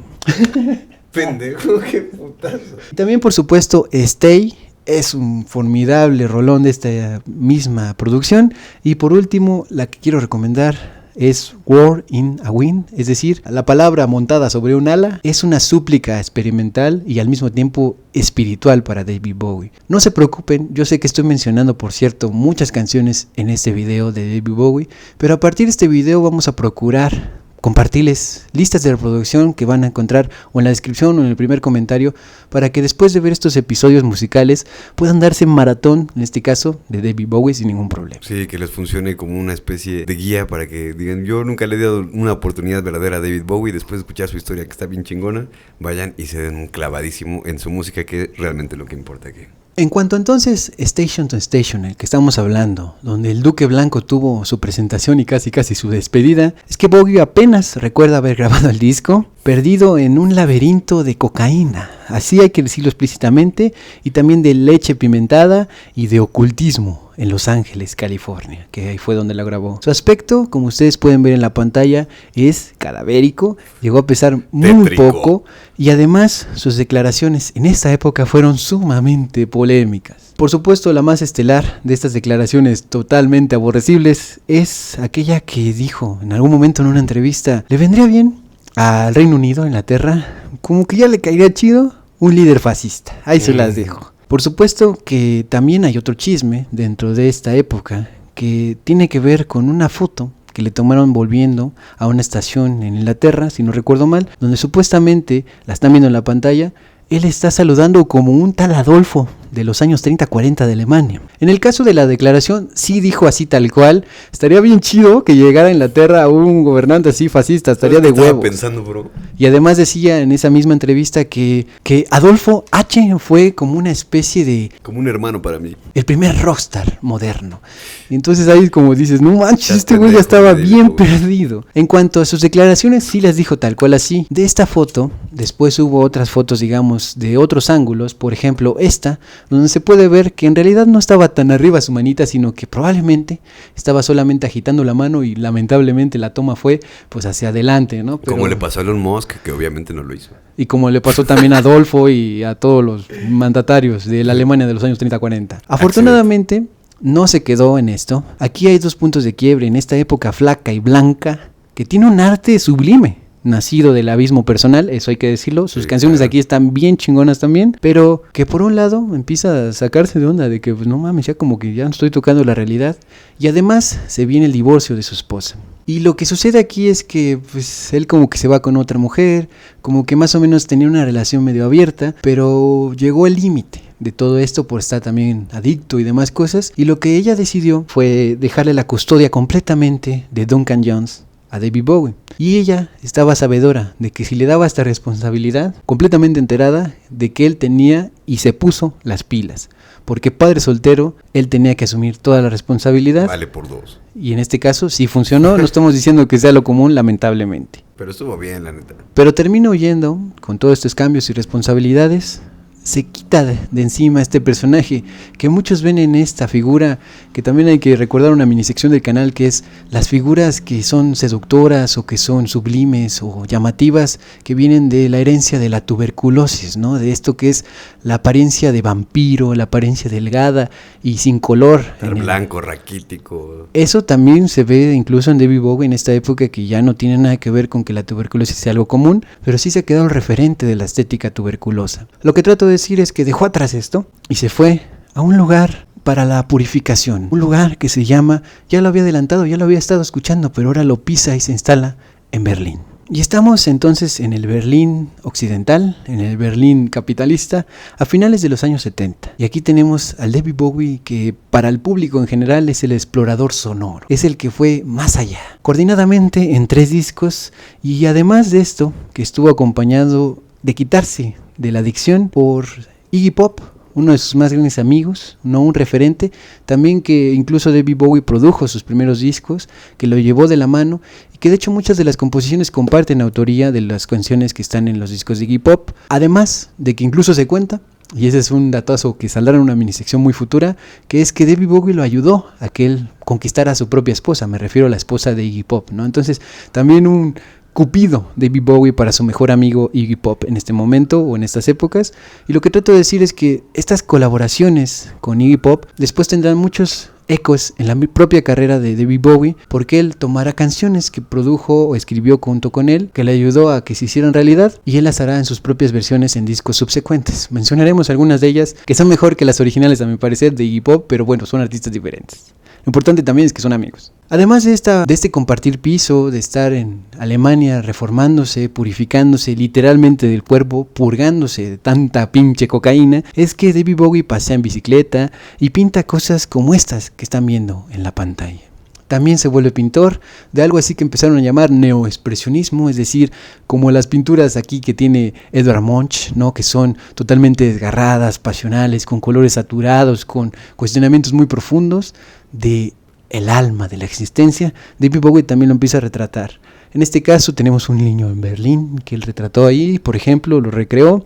Speaker 3: Pendejo, qué putazo.
Speaker 2: Y también, por supuesto, Stay es un formidable rolón de esta misma producción. Y por último, la que quiero recomendar es War in a Wind, es decir, la palabra montada sobre un ala. Es una súplica experimental y al mismo tiempo espiritual para David Bowie. No se preocupen, yo sé que estoy mencionando, por cierto, muchas canciones en este video de David Bowie, pero a partir de este video vamos a procurar compartirles listas de reproducción que van a encontrar o en la descripción o en el primer comentario, para que después de ver estos episodios musicales puedan darse maratón, en este caso, de David Bowie sin ningún problema.
Speaker 3: Sí, que les funcione como una especie de guía para que digan, yo nunca le he dado una oportunidad verdadera a David Bowie, después de escuchar su historia que está bien chingona, vayan y se den un clavadísimo en su música, que es realmente lo que importa aquí.
Speaker 2: En cuanto entonces Station to Station, el que estamos hablando, donde el Duque Blanco tuvo su presentación y casi su despedida, es que Bowie apenas recuerda haber grabado el disco, perdido en un laberinto de cocaína, así hay que decirlo explícitamente, y también de leche pimentada y de ocultismo en Los Ángeles, California, que ahí fue donde la grabó. Su aspecto, como ustedes pueden ver en la pantalla, es cadavérico, llegó a pesar muy
Speaker 3: Tétrico.
Speaker 2: poco, y además sus declaraciones en esta época fueron sumamente polémicas. Por supuesto, la más estelar de estas declaraciones totalmente aborrecibles es aquella que dijo en algún momento en una entrevista: ¿le vendría bien al Reino Unido, Inglaterra, como que ya le caería chido un líder fascista? Ahí se las dejo. Por supuesto que también hay otro chisme dentro de esta época que tiene que ver con una foto que le tomaron volviendo a una estación en Inglaterra, si no recuerdo mal, donde supuestamente, la están viendo en la pantalla, él está saludando como un tal Adolfo de los años 30-40 de Alemania. En el caso de la declaración, sí dijo así tal cual. Estaría bien chido que llegara a Inglaterra un gobernante así fascista, estaría de huevo.
Speaker 3: Pensando, bro.
Speaker 2: Y además decía en esa misma entrevista que Adolfo H. fue como una especie de...
Speaker 3: Como un hermano para mí.
Speaker 2: el primer rockstar moderno. Entonces ahí como dices, no manches,
Speaker 3: Estás
Speaker 2: este güey ya
Speaker 3: pendejo,
Speaker 2: estaba
Speaker 3: David
Speaker 2: bien
Speaker 3: Bowie.
Speaker 2: perdido. En cuanto a sus declaraciones, sí las dijo tal cual así. De esta foto, después hubo otras fotos, digamos, de otros ángulos. Por ejemplo, esta, donde se puede ver que en realidad no estaba tan arriba su manita, sino que probablemente estaba solamente agitando la mano y lamentablemente la toma fue pues hacia adelante, ¿no? Pero,
Speaker 3: Como le pasó a Elon Musk, que obviamente no lo hizo.
Speaker 2: y como le pasó también a Adolfo y a todos los mandatarios de la Alemania de los años 30-40. Afortunadamente no se quedó en esto. Aquí hay dos puntos de quiebre en esta época flaca y blanca que tiene un arte sublime, nacido del abismo personal, eso hay que decirlo. Sus canciones
Speaker 3: claro.
Speaker 2: aquí están bien chingonas también, pero que por un lado empieza a sacarse de onda de que pues no mames, ya como que ya no estoy tocando la realidad, y además se viene el divorcio de su esposa. Y lo que sucede aquí es que pues él como que se va con otra mujer, como que más o menos tenía una relación medio abierta, pero llegó el límite. de todo esto por estar también adicto y demás cosas, y lo que ella decidió fue dejarle la custodia completamente de Duncan Jones a David Bowie. Y ella estaba sabedora de que si le daba esta responsabilidad, completamente enterada de que él tenía y se puso las pilas. Porque padre soltero, él tenía que asumir toda la responsabilidad.
Speaker 3: Vale por dos.
Speaker 2: Y en este caso sí funcionó, no estamos diciendo que sea lo común, lamentablemente.
Speaker 3: Pero estuvo bien, la neta.
Speaker 2: Pero termina huyendo con todos estos cambios y responsabilidades. Se quita de encima este personaje que muchos ven en esta figura, que también hay que recordar una minisección del canal, que es las figuras que son seductoras o que son sublimes o llamativas, que vienen de la herencia de la tuberculosis, ¿no? De esto que es la apariencia de vampiro, la apariencia delgada y sin color.
Speaker 3: El blanco, raquítico.
Speaker 2: Eso también se ve incluso en David Bowie en esta época, que ya no tiene nada que ver con que la tuberculosis sea algo común, pero sí se ha quedado el referente de la estética tuberculosa. Lo que trato de decir es que dejó atrás esto y se fue a un lugar para la purificación, un lugar que se llama, ya lo había adelantado, ya lo había estado escuchando, pero ahora lo pisa y se instala en Berlín. Y estamos entonces en el Berlín occidental, en el Berlín capitalista, a finales de los años 70. Y aquí tenemos al David Bowie, que para el público en general es el explorador sonoro, es el que fue más allá, coordinadamente en 3 discos, y además de esto, que estuvo acompañado de quitarse de la adicción por Iggy Pop, uno de sus más grandes amigos, no un referente, también que incluso David Bowie produjo sus primeros discos, que lo llevó de la mano, y que de hecho muchas de las composiciones comparten autoría de las canciones que están en los discos de Iggy Pop, además de que incluso se cuenta, y ese es un datazo que saldrá en una minisección muy futura, que es que David Bowie lo ayudó a que él conquistara a su propia esposa, me refiero a la esposa de Iggy Pop, ¿no? Entonces también un cupido David Bowie para su mejor amigo Iggy Pop en este momento o en estas épocas. Y lo que trato de decir es que estas colaboraciones con Iggy Pop después tendrán muchos ecos en la propia carrera de David Bowie, porque él tomará canciones que produjo o escribió junto con él, que le ayudó a que se hicieran realidad, y él las hará en sus propias versiones en discos subsecuentes. Mencionaremos algunas de ellas que son mejor que las originales a mi parecer de Iggy Pop, pero bueno, son artistas diferentes. Lo importante también es que son amigos. Además de este compartir piso, de estar en Alemania reformándose, purificándose literalmente del cuerpo, purgándose de tanta pinche cocaína, es que David Bowie pasea en bicicleta y pinta cosas como estas que están viendo en la pantalla. También se vuelve pintor de algo así que empezaron a llamar neoexpresionismo, es decir, como las pinturas aquí que tiene Edvard Munch, ¿no? Que son totalmente desgarradas, pasionales, con colores saturados, con cuestionamientos muy profundos de el alma, de la existencia. David Bowie también lo empieza a retratar. En este caso tenemos un niño en Berlín que él retrató ahí, por ejemplo, lo recreó.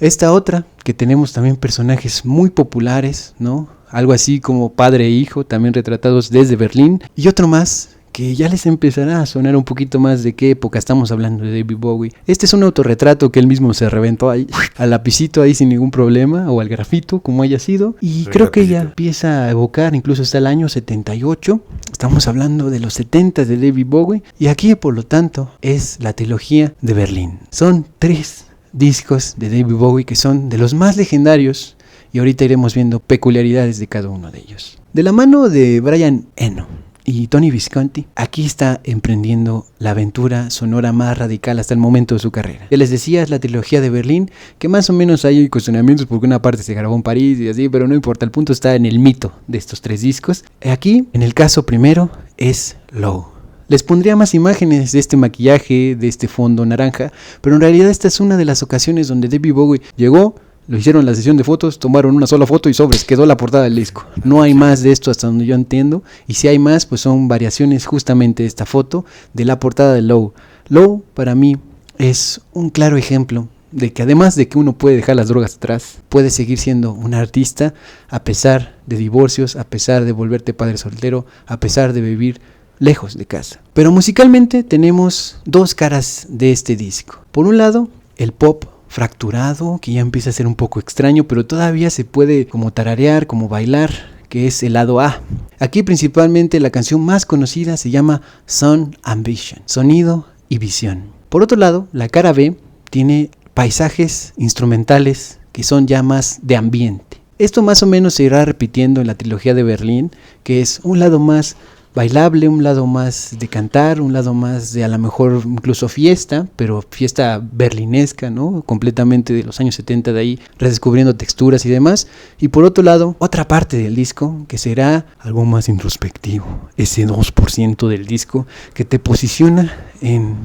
Speaker 2: Esta otra, que tenemos también personajes muy populares, ¿no? Algo así como padre e hijo, también retratados desde Berlín. Y otro más, que ya les empezará a sonar un poquito más de qué época estamos hablando de David Bowie. Este es un autorretrato que él mismo se reventó ahí, al lapicito ahí sin ningún problema, o al grafito, como haya sido. Y creo que ya empieza a evocar, incluso hasta el año 78. Estamos hablando de los 70 de David Bowie. Y aquí, por lo tanto, es la trilogía de Berlín. Son 3 discos de David Bowie que son de los más legendarios. Y ahorita iremos viendo peculiaridades de cada uno de ellos. De la mano de Brian Eno y Tony Visconti, aquí está emprendiendo la aventura sonora más radical hasta el momento de su carrera. Ya les decía, es la trilogía de Berlín, que más o menos hay cuestionamientos porque una parte se grabó en París y así, pero no importa, el punto está en el mito de estos 3 discos. Aquí, en el caso primero, es Low. Les pondría más imágenes de este maquillaje, de este fondo naranja, pero en realidad esta es una de las ocasiones donde David Bowie llegó, lo hicieron la sesión de fotos, tomaron una sola foto y sobres, quedó la portada del disco. No hay más de esto hasta donde yo entiendo, y si hay más, pues son variaciones justamente de esta foto de la portada de Low. Low para mí es un claro ejemplo de que además de que uno puede dejar las drogas atrás, puede seguir siendo un artista a pesar de divorcios, a pesar de volverte padre soltero, a pesar de vivir lejos de casa. Pero musicalmente tenemos 2 caras de este disco. Por un lado, el pop fracturado, que ya empieza a ser un poco extraño, pero todavía se puede como tararear, como bailar, que es el lado A. Aquí principalmente la canción más conocida se llama Sound Ambition, sonido y visión. Por otro lado, la cara B tiene paisajes instrumentales que son ya más de ambiente. Esto más o menos se irá repitiendo en la trilogía de Berlín, que es un lado más bailable, un lado más de cantar, un lado más de a lo mejor incluso fiesta, pero fiesta berlinesca, ¿no? Completamente de los años 70 de ahí, redescubriendo texturas y demás. Y por otro lado, otra parte del disco que será algo más introspectivo, ese 2% del disco que te posiciona en,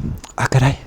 Speaker 2: caray,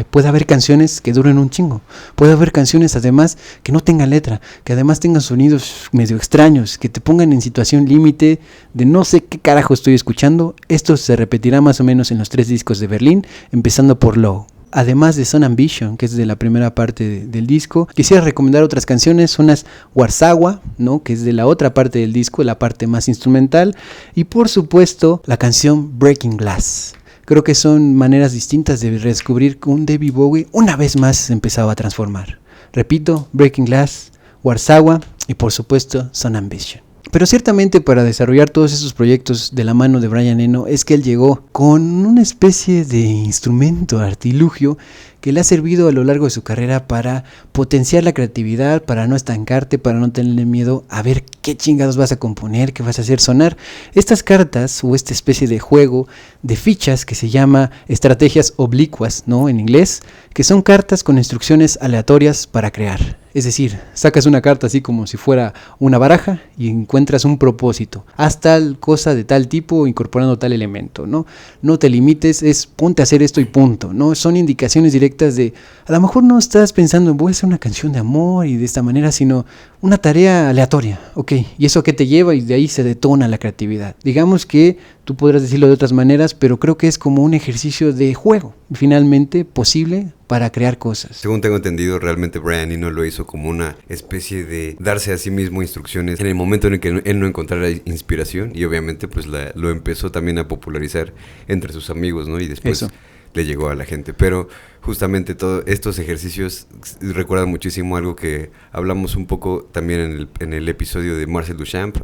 Speaker 2: puede haber canciones que duren un chingo, puede haber canciones además que no tengan letra, que además tengan sonidos medio extraños, que te pongan en situación límite de no sé qué carajo estoy escuchando. Esto se repetirá más o menos en los 3 discos de Berlín, empezando por Low. Además de Son Ambition, que es de la primera parte del disco, quisiera recomendar otras canciones, unas Warsawa, ¿no? Que es de la otra parte del disco, la parte más instrumental, y por supuesto la canción Breaking Glass. Creo que son maneras distintas de redescubrir que un David Bowie una vez más se empezaba a transformar. Repito, Breaking Glass, Warsawa y por supuesto Son Ambition. Pero ciertamente para desarrollar todos esos proyectos de la mano de Brian Eno es que él llegó con una especie de instrumento, artilugio, que le ha servido a lo largo de su carrera para potenciar la creatividad, para no estancarte, para no tenerle miedo a ver qué chingados vas a componer, qué vas a hacer sonar. Estas cartas o esta especie de juego de fichas que se llama estrategias oblicuas, ¿no? En inglés, que son cartas con instrucciones aleatorias para crear. Es decir, sacas una carta así como si fuera una baraja y encuentras un propósito. Haz tal cosa de tal tipo incorporando tal elemento, ¿no? No te limites, es ponte a hacer esto y punto, ¿no? Son indicaciones directas de, a lo mejor no estás pensando en voy a hacer una canción de amor y de esta manera, sino una tarea aleatoria, ¿ok? ¿Y eso a qué te lleva? Y de ahí se detona la creatividad. Digamos que tú podrás decirlo de otras maneras, pero creo que es como un ejercicio de juego, finalmente posible para crear cosas.
Speaker 3: Según tengo entendido, realmente Brian Eno lo hizo como una especie de darse a sí mismo instrucciones en el momento en el que él no encontrara inspiración, y obviamente pues lo empezó también a popularizar entre sus amigos, ¿no? Y después
Speaker 2: Eso
Speaker 3: le llegó a la gente. Pero justamente todos estos ejercicios recuerdan muchísimo algo que hablamos un poco también en el episodio de Marcel Duchamp,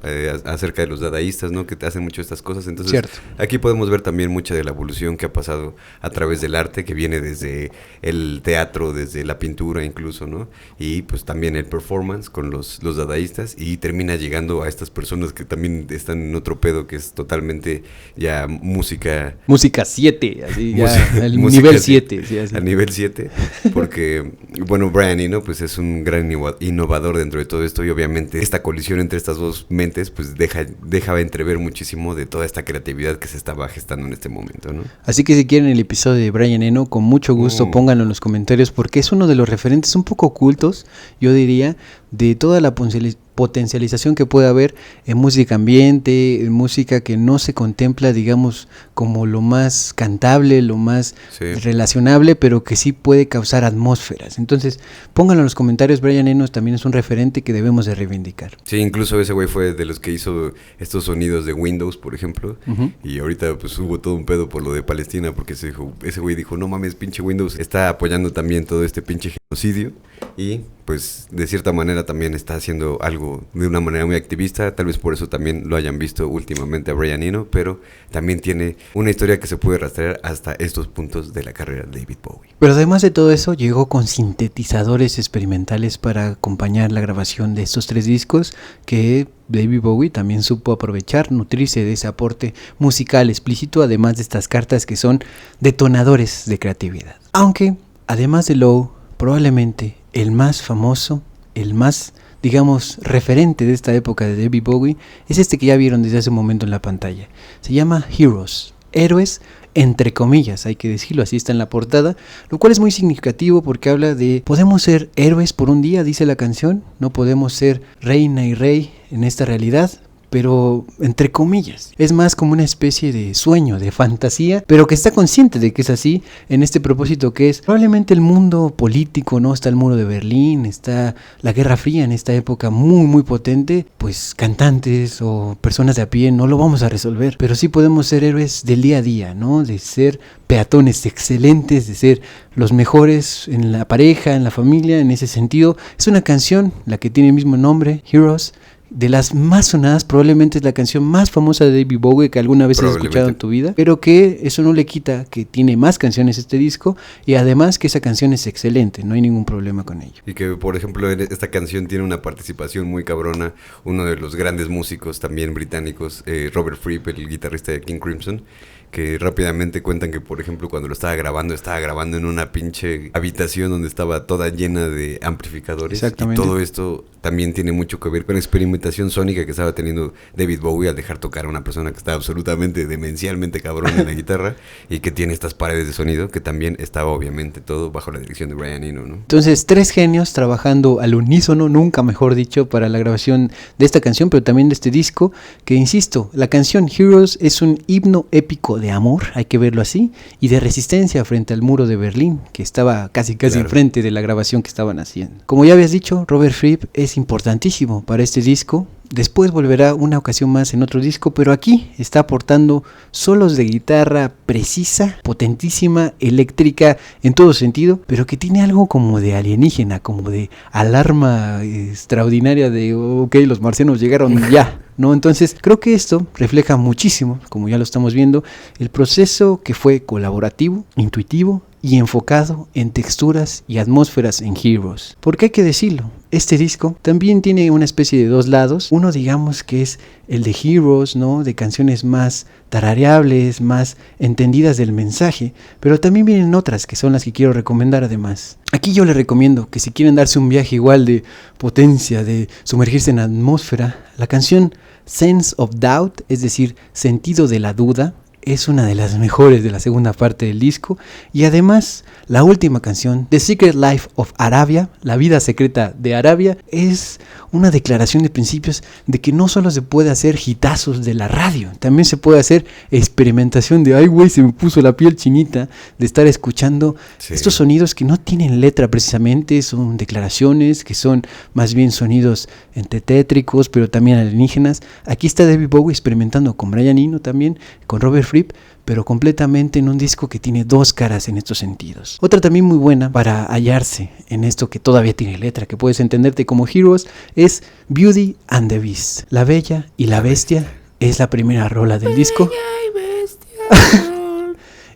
Speaker 3: acerca de los dadaístas, ¿no? Que te hacen mucho estas cosas. Entonces,
Speaker 2: cierto.
Speaker 3: Aquí podemos ver también mucha de la evolución que ha pasado a través del arte, que viene desde el teatro, desde la pintura incluso, ¿no? Y pues también el performance con los dadaístas, y termina llegando a estas personas que también están en otro pedo, que es totalmente ya música
Speaker 2: 7, así ya, el
Speaker 3: música
Speaker 2: nivel
Speaker 3: así,
Speaker 2: 7. Sí, así.
Speaker 3: A nivel 7, porque, bueno, Brian Eno pues es un gran innovador dentro de todo esto, y obviamente esta colisión entre estas dos mentes pues deja entrever muchísimo de toda esta creatividad que se estaba gestando en este momento, ¿no?
Speaker 2: Así que si quieren el episodio de Brian Eno, con mucho gusto pónganlo en los comentarios, porque es uno de los referentes un poco ocultos, yo diría, de toda la potencialización que puede haber en música ambiente, en música que no se contempla, digamos, como lo más cantable, lo más relacionable, pero que sí puede causar atmósferas. Entonces, pónganlo en los comentarios. Brian Eno también es un referente que debemos de reivindicar.
Speaker 3: Sí, incluso ese güey fue de los que hizo estos sonidos de Windows, por ejemplo, y ahorita pues hubo todo un pedo por lo de Palestina, porque ese güey dijo, no mames, pinche Windows está apoyando también todo este pinche genocidio, y pues de cierta manera también está haciendo algo de una manera muy activista. Tal vez por eso también lo hayan visto últimamente a Brian Eno, pero también tiene una historia que se puede rastrear hasta estos puntos de la carrera de David Bowie.
Speaker 2: Pero además de todo eso, llegó con sintetizadores experimentales para acompañar la grabación de estos 3 discos, que David Bowie también supo aprovechar, nutrirse de ese aporte musical explícito, además de estas cartas que son detonadores de creatividad. Aunque, además de Low, probablemente el más famoso, el más, digamos, referente de esta época de David Bowie, es este que ya vieron desde hace un momento en la pantalla. Se llama Heroes, héroes entre comillas, hay que decirlo, así está en la portada, lo cual es muy significativo porque habla de podemos ser héroes por un día, dice la canción, no podemos ser reina y rey en esta realidad, pero entre comillas, es más como una especie de sueño, de fantasía, pero que está consciente de que es así, en este propósito que es probablemente el mundo político, ¿no? Está el muro de Berlín, está la Guerra Fría en esta época muy muy potente, pues cantantes o personas de a pie no lo vamos a resolver, pero sí podemos ser héroes del día a día, ¿no? De ser peatones excelentes, de ser los mejores en la pareja, en la familia, en ese sentido. Es una canción, la que tiene el mismo nombre, Heroes, de las más sonadas, probablemente es la canción más famosa de David Bowie que alguna vez has escuchado en tu vida, pero que eso no le quita que tiene más canciones este disco y además que esa canción es excelente, no hay ningún problema con ello.
Speaker 3: Y que, por ejemplo, esta canción tiene una participación muy cabrona, uno de los grandes músicos también británicos, Robert Fripp, el guitarrista de King Crimson, que rápidamente cuentan que, por ejemplo, cuando lo estaba grabando en una pinche habitación donde estaba toda llena de amplificadores.
Speaker 2: Exactamente.
Speaker 3: Y todo esto también tiene mucho que ver con la experimentación sónica que estaba teniendo David Bowie al dejar tocar a una persona que está absolutamente demencialmente cabrón en la guitarra y que tiene estas paredes de sonido, que también estaba obviamente todo bajo la dirección de Brian Eno, ¿no?
Speaker 2: Entonces, 3 genios trabajando al unísono, nunca mejor dicho, para la grabación de esta canción, pero también de este disco, que insisto, la canción Heroes es un himno épico de amor, hay que verlo así, y de resistencia frente al muro de Berlín, que estaba casi
Speaker 3: Claro.
Speaker 2: enfrente de la grabación que estaban haciendo. Como ya habías dicho, Robert Fripp es importantísimo para este disco. Después volverá una ocasión más en otro disco, pero aquí está aportando solos de guitarra precisa, potentísima, eléctrica en todo sentido, pero que tiene algo como de alienígena, como de alarma extraordinaria de ok, los marcianos llegaron ya, ¿no? Entonces creo que esto refleja muchísimo, como ya lo estamos viendo, el proceso que fue colaborativo, intuitivo y enfocado en texturas y atmósferas en Heroes. Porque hay que decirlo, este disco también tiene una especie de 2 lados. Uno, digamos, que es el de Heroes, ¿no? De canciones más tarareables, más entendidas del mensaje, pero también vienen otras que son las que quiero recomendar además. Aquí yo les recomiendo que si quieren darse un viaje igual de potencia, de sumergirse en atmósfera, la canción Sense of Doubt, es decir, sentido de la duda, es una de las mejores de la segunda parte del disco, y además la última canción, The Secret Life of Arabia, la vida secreta de Arabia, es una declaración de principios de que no solo se puede hacer hitazos de la radio, también se puede hacer experimentación de ay güey, se me puso la piel chinita de estar escuchando estos sonidos que no tienen letra precisamente, son declaraciones que son más bien sonidos entre tétricos pero también alienígenas. Aquí está David Bowie experimentando con Brian Eno también, con Robert Fripp, pero completamente en un disco que tiene 2 caras en estos sentidos. Otra también muy buena para hallarse en esto que todavía tiene letra, que puedes entenderte como Heroes, es Beauty and the Beast. La Bella y la Bestia es la primera rola del disco.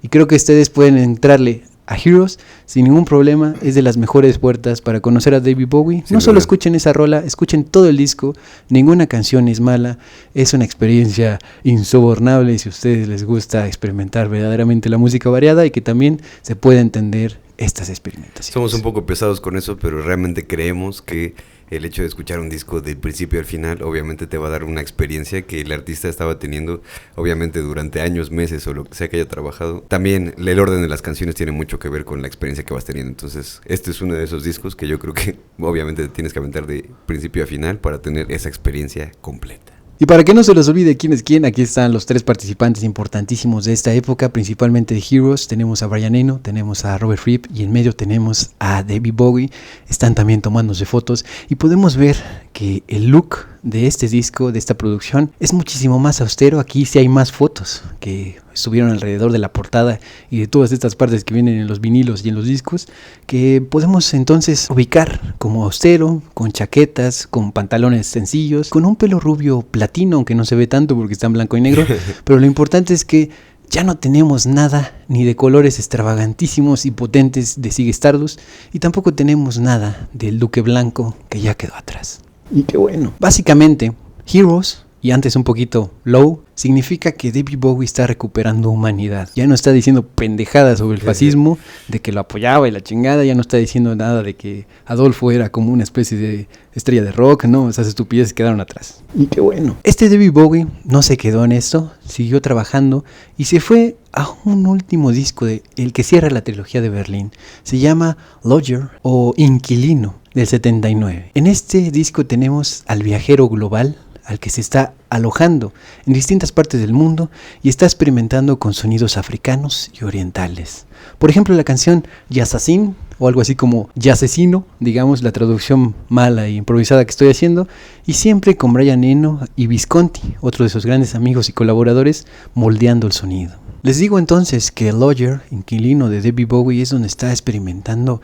Speaker 2: Y creo que ustedes pueden entrarle a Heroes sin ningún problema, es de las mejores puertas para conocer a David Bowie. No solo escuchen esa rola, escuchen todo el disco, ninguna canción es mala, es una experiencia insobornable si a ustedes les gusta experimentar verdaderamente la música variada y que también se puede entender estas experimentaciones.
Speaker 3: Somos un poco pesados con eso, pero realmente creemos que el hecho de escuchar un disco del principio al final obviamente te va a dar una experiencia que el artista estaba teniendo obviamente durante años, meses o lo que sea que haya trabajado. También el orden de las canciones tiene mucho que ver con la experiencia que vas teniendo. Entonces este es uno de esos discos que yo creo que obviamente tienes que aventar de principio a final para tener esa experiencia completa.
Speaker 2: Y para que no se les olvide quién es quién, aquí están los 3 participantes importantísimos de esta época, principalmente de Heroes. Tenemos a Brian Eno, tenemos a Robert Fripp y en medio tenemos a David Bowie. Están también tomándose fotos y podemos ver que el look de este disco, de esta producción, es muchísimo más austero. Aquí sí hay más fotos que estuvieron alrededor de la portada y de todas estas partes que vienen en los vinilos y en los discos, que podemos entonces ubicar como austero, con chaquetas, con pantalones sencillos, con un pelo rubio platino, aunque no se ve tanto porque está en blanco y negro, pero lo importante es que ya no tenemos nada ni de colores extravagantísimos y potentes de Ziggy Stardust y tampoco tenemos nada del Duque Blanco que ya quedó atrás. Y qué bueno. Básicamente, Heroes, y antes un poquito Low, significa que David Bowie está recuperando humanidad. Ya no está diciendo pendejadas sobre el fascismo, de que lo apoyaba y la chingada, ya no está diciendo nada de que Adolfo era como una especie de estrella de rock, no, esas estupideces quedaron atrás. Y qué bueno. Este David Bowie no se quedó en esto, siguió trabajando y se fue a un último disco de el que cierra la trilogía de Berlín. Se llama Lodger o Inquilino del 79. En este disco tenemos al viajero global, al que se está alojando en distintas partes del mundo y está experimentando con sonidos africanos y orientales. Por ejemplo, la canción Yassassin, o algo así como Yassesino, digamos la traducción mala e improvisada que estoy haciendo, y siempre con Brian Eno y Visconti, otro de sus grandes amigos y colaboradores, moldeando el sonido. Les digo entonces que Lodger, Inquilino de David Bowie, es donde está experimentando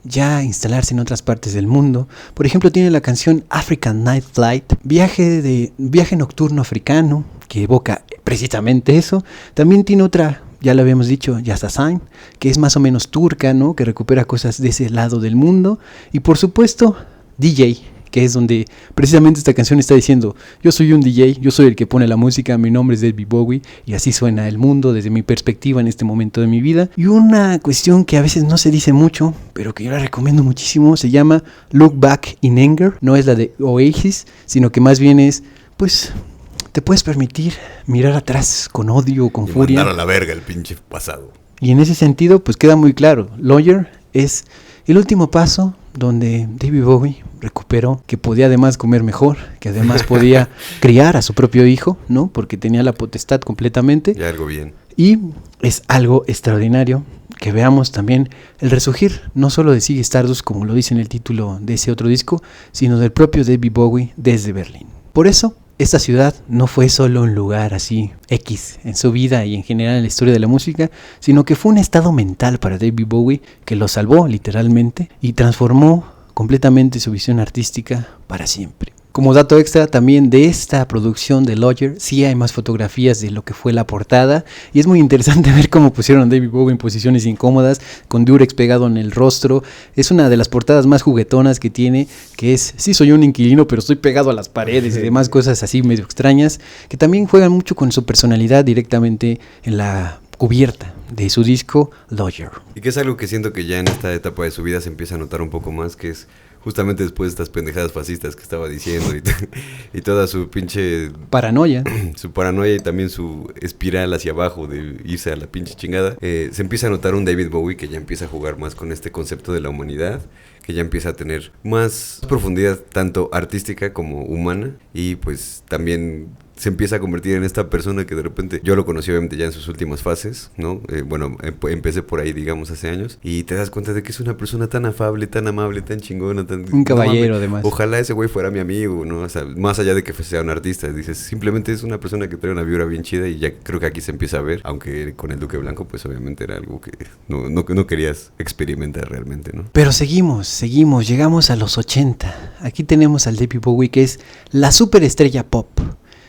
Speaker 2: ya instalarse en otras partes del mundo. Por ejemplo, tiene la canción African Night Flight, viaje nocturno africano, que evoca precisamente eso. También tiene otra, ya lo habíamos dicho, Yasasign, que es más o menos turca, ¿no? Que recupera cosas de ese lado del mundo. Y por supuesto, DJ, que es donde precisamente esta canción está diciendo: yo soy un DJ, yo soy el que pone la música, mi nombre es David Bowie y así suena el mundo desde mi perspectiva en este momento de mi vida. Y una cuestión que a veces no se dice mucho, pero que yo la recomiendo muchísimo, se llama Look Back in Anger. No es la de Oasis, sino que más bien es, pues, te puedes permitir mirar atrás con odio, con furia.
Speaker 3: Mandar a la verga el pinche pasado.
Speaker 2: Y en ese sentido, pues queda muy claro, Lawyer es el último paso donde David Bowie recuperó que podía además comer mejor, que además podía criar a su propio hijo, ¿no? Porque tenía la potestad completamente.
Speaker 3: Ya algo bien.
Speaker 2: Y es algo extraordinario que veamos también el resurgir, no solo de Ziggy Stardust, como lo dice en el título de ese otro disco, sino del propio David Bowie desde Berlín. Por eso, esta ciudad no fue solo un lugar así X en su vida y en general en la historia de la música, sino que fue un estado mental para David Bowie que lo salvó literalmente y transformó completamente su visión artística para siempre. Como dato extra también de esta producción de Lawyer, sí hay más fotografías de lo que fue la portada y es muy interesante ver cómo pusieron a David Bowie en posiciones incómodas, con Durex pegado en el rostro. Es una de las portadas más juguetonas que tiene, que es, sí soy un inquilino pero estoy pegado a las paredes y demás cosas así medio extrañas, que también juegan mucho con su personalidad directamente en la cubierta de su disco Lawyer.
Speaker 3: Y que es algo que siento que ya en esta etapa de su vida se empieza a notar un poco más, que es justamente después de estas pendejadas fascistas que estaba diciendo y toda su pinche
Speaker 2: paranoia.
Speaker 3: Su paranoia y también su espiral hacia abajo de irse a la pinche chingada. Se empieza a notar un David Bowie que ya empieza a jugar más con este concepto de la humanidad, que ya empieza a tener más profundidad tanto artística como humana, y pues también se empieza a convertir en esta persona que de repente, yo lo conocí obviamente ya en sus últimas fases, ¿no? Empecé por ahí, digamos, hace años, y te das cuenta de que es una persona tan afable, tan amable, tan chingona,
Speaker 2: un caballero, no, además.
Speaker 3: Ojalá ese güey fuera mi amigo, ¿no? O sea, más allá de que sea un artista, dices, simplemente es una persona que trae una vibra bien chida, y ya creo que aquí se empieza a ver, aunque con el Duque Blanco, pues obviamente era algo que no querías experimentar realmente, ¿no?
Speaker 2: Pero seguimos, llegamos a los 80. Aquí tenemos al David Bowie, que es la superestrella pop.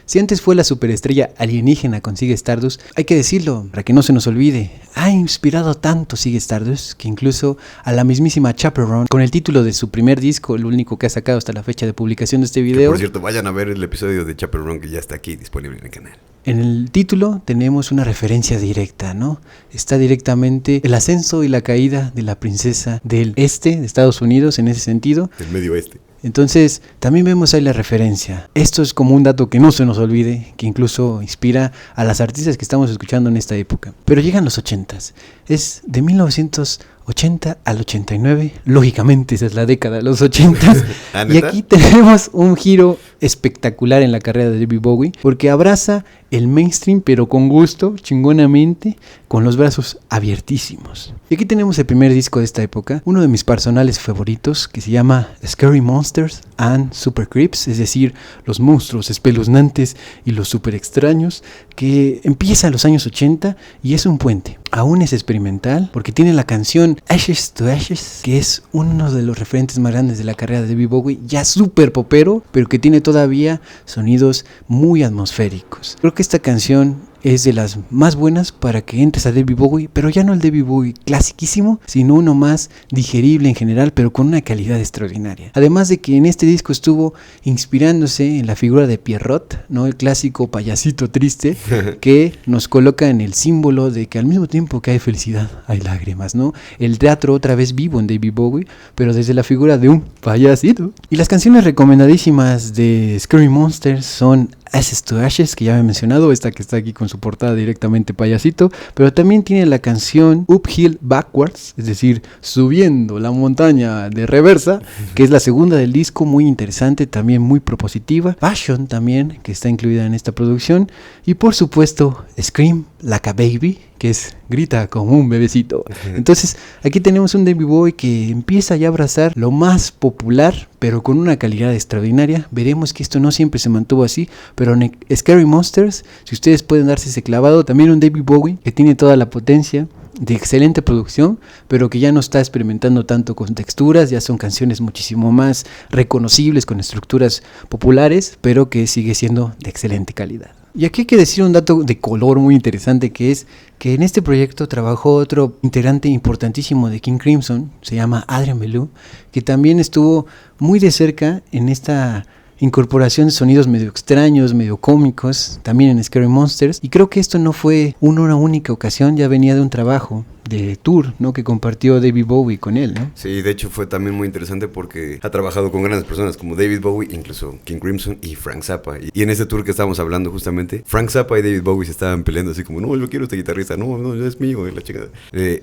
Speaker 2: Si antes fue la superestrella alienígena con Ziggy Stardust, hay que decirlo, para que no se nos olvide, ha inspirado tanto Ziggy Stardust que incluso a la mismísima Chaperone, con el título de su primer disco, el único que ha sacado hasta la fecha de publicación de este video.
Speaker 3: Que por cierto, vayan a ver el episodio de Chaperone que ya está aquí disponible en el canal.
Speaker 2: En el título tenemos una referencia directa, ¿no? Está directamente el ascenso y la caída de la princesa del este de Estados Unidos, en ese sentido.
Speaker 3: Del medio oeste.
Speaker 2: Entonces, también vemos ahí la referencia. Esto es como un dato que no se nos olvide, que incluso inspira a las artistas que estamos escuchando en esta época. Pero llegan los 80s. Es de 1980 al 89. Lógicamente, esa es la década de los 80s. Y aquí tenemos un giro espectacular en la carrera de David Bowie, porque abraza el mainstream, pero con gusto, chingonamente, con los brazos abiertísimos. Y aquí tenemos el primer disco de esta época, uno de mis personales favoritos, que se llama Scary Monsters and Super Creeps, es decir, los monstruos espeluznantes y los super extraños, que empieza en los años 80 y es un puente. Aún es experimental, porque tiene la canción Ashes to Ashes, que es uno de los referentes más grandes de la carrera de David Bowie, ya súper popero, pero que tiene todavía sonidos muy atmosféricos. Creo que esta canción es de las más buenas para que entres a David Bowie, pero ya no el David Bowie clasiquísimo, sino uno más digerible en general, pero con una calidad extraordinaria. Además de que en este disco estuvo inspirándose en la figura de Pierrot, ¿no? El clásico payasito triste que nos coloca en el símbolo de que al mismo tiempo que hay felicidad, hay lágrimas, ¿no? El teatro otra vez vivo en David Bowie, pero desde la figura de un payasito. Y las canciones recomendadísimas de Scary Monsters son Ashes to Ashes, que ya me he mencionado, esta que está aquí con su portada directamente payasito, pero también tiene la canción Uphill Backwards, es decir, subiendo la montaña de reversa, que es la segunda del disco, muy interesante, también muy propositiva. Passion también, que está incluida en esta producción, y por supuesto Scream Like a Baby, que es grita como un bebecito. Entonces aquí tenemos un David Bowie que empieza ya a abrazar lo más popular, pero con una calidad extraordinaria. Veremos que esto no siempre se mantuvo así, pero en Scary Monsters, si ustedes pueden darse ese clavado, también un David Bowie que tiene toda la potencia de excelente producción, pero que ya no está experimentando tanto con texturas, ya son canciones muchísimo más reconocibles con estructuras populares, pero que sigue siendo de excelente calidad. Y aquí hay que decir un dato de color muy interesante, que es que en este proyecto trabajó otro integrante importantísimo de King Crimson, se llama Adrian Belew, que también estuvo muy de cerca en esta incorporación de sonidos medio extraños, medio cómicos, también en Scary Monsters, y creo que esto no fue una única ocasión, ya venía de un trabajo de tour, ¿no?, que compartió David Bowie con él, ¿no?
Speaker 3: Sí, de hecho fue también muy interesante porque ha trabajado con grandes personas como David Bowie, incluso King Crimson y Frank Zappa. Y en ese tour que estábamos hablando justamente, Frank Zappa y David Bowie se estaban peleando así como, no, yo quiero este guitarrista, no, es mío, la chingada.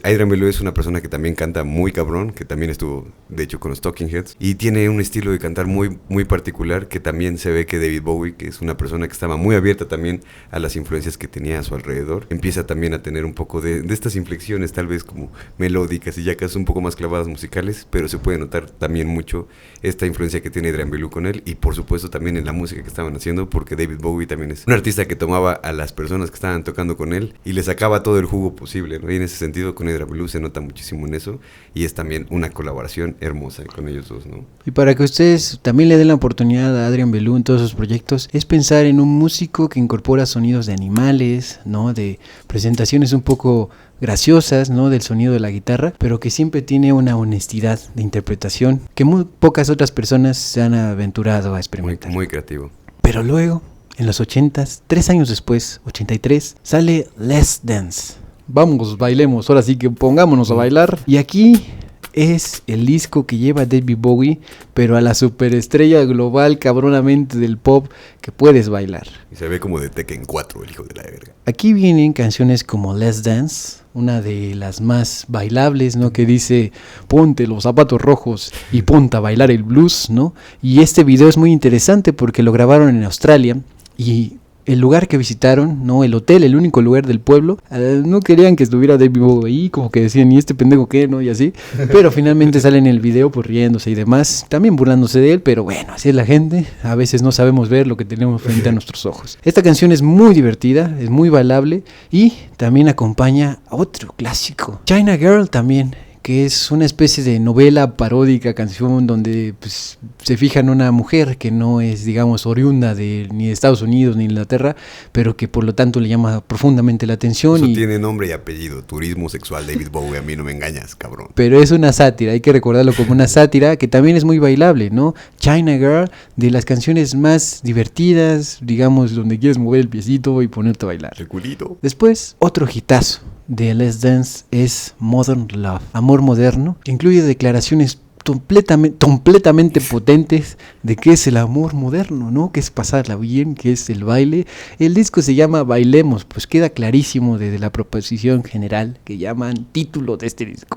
Speaker 3: Adrian Belew es una persona que también canta muy cabrón, que también estuvo, de hecho, con los Talking Heads, y tiene un estilo de cantar muy, muy particular, que también se ve que David Bowie, que es una persona que estaba muy abierta también a las influencias que tenía a su alrededor, empieza también a tener un poco de estas inflexiones, tal vez como melódicas y ya casi un poco más clavadas musicales, pero se puede notar también mucho esta influencia que tiene Adrian Belew con él, y por supuesto también en la música que estaban haciendo, porque David Bowie también es un artista que tomaba a las personas que estaban tocando con él y le sacaba todo el jugo posible, ¿no? Y en ese sentido con Adrian Belew se nota muchísimo en eso, y es también una colaboración hermosa con ellos dos, ¿no?
Speaker 2: Y para que ustedes también le den la oportunidad a Adrian Belew en todos sus proyectos, es pensar en un músico que incorpora sonidos de animales, ¿no?, de presentaciones un poco graciosas, ¿no?, del sonido de la guitarra, pero que siempre tiene una honestidad de interpretación que muy pocas otras personas se han aventurado a experimentar.
Speaker 3: Muy creativo.
Speaker 2: Pero luego, en los 80s, 3 años después, 83, sale Let's Dance. Vamos, bailemos, ahora sí que pongámonos a bailar. Y aquí es el disco que lleva David Bowie, pero a la superestrella global cabronamente del pop que puedes bailar.
Speaker 3: Y se ve como de Tekken 4, el hijo de la verga.
Speaker 2: Aquí vienen canciones como Let's Dance, una de las más bailables, ¿no?, que dice, ponte los zapatos rojos y ponte a bailar el blues, ¿no? Y este video es muy interesante porque lo grabaron en Australia, y el lugar que visitaron, no, el hotel, el único lugar del pueblo, no querían que estuviera David Bowie ahí, como que decían, ¿y este pendejo qué?, ¿no? Y así, pero finalmente sale en el video pues riéndose y demás, también burlándose de él, pero bueno, así es la gente, a veces no sabemos ver lo que tenemos frente a nuestros ojos. Esta canción es muy divertida, es muy bailable, y también acompaña a otro clásico, China Girl también, que es una especie de novela paródica, canción donde pues, se fija en una mujer que no es, digamos, oriunda ni de Estados Unidos ni de Inglaterra, pero que por lo tanto le llama profundamente la atención.
Speaker 3: Eso tiene nombre y apellido, turismo sexual David Bowie, a mí no me engañas, cabrón.
Speaker 2: Pero es una sátira, hay que recordarlo como una sátira que también es muy bailable, ¿no? China Girl, de las canciones más divertidas, digamos, donde quieres mover el piecito y ponerte a bailar.
Speaker 3: El culito.
Speaker 2: Después, otro hitazo de Let's Dance es Modern Love, amor moderno, que incluye declaraciones completamente potentes de qué es el amor moderno, ¿no? Que es pasarla bien, que es el baile. El disco se llama Bailemos, pues queda clarísimo desde la proposición general que llaman título de este disco.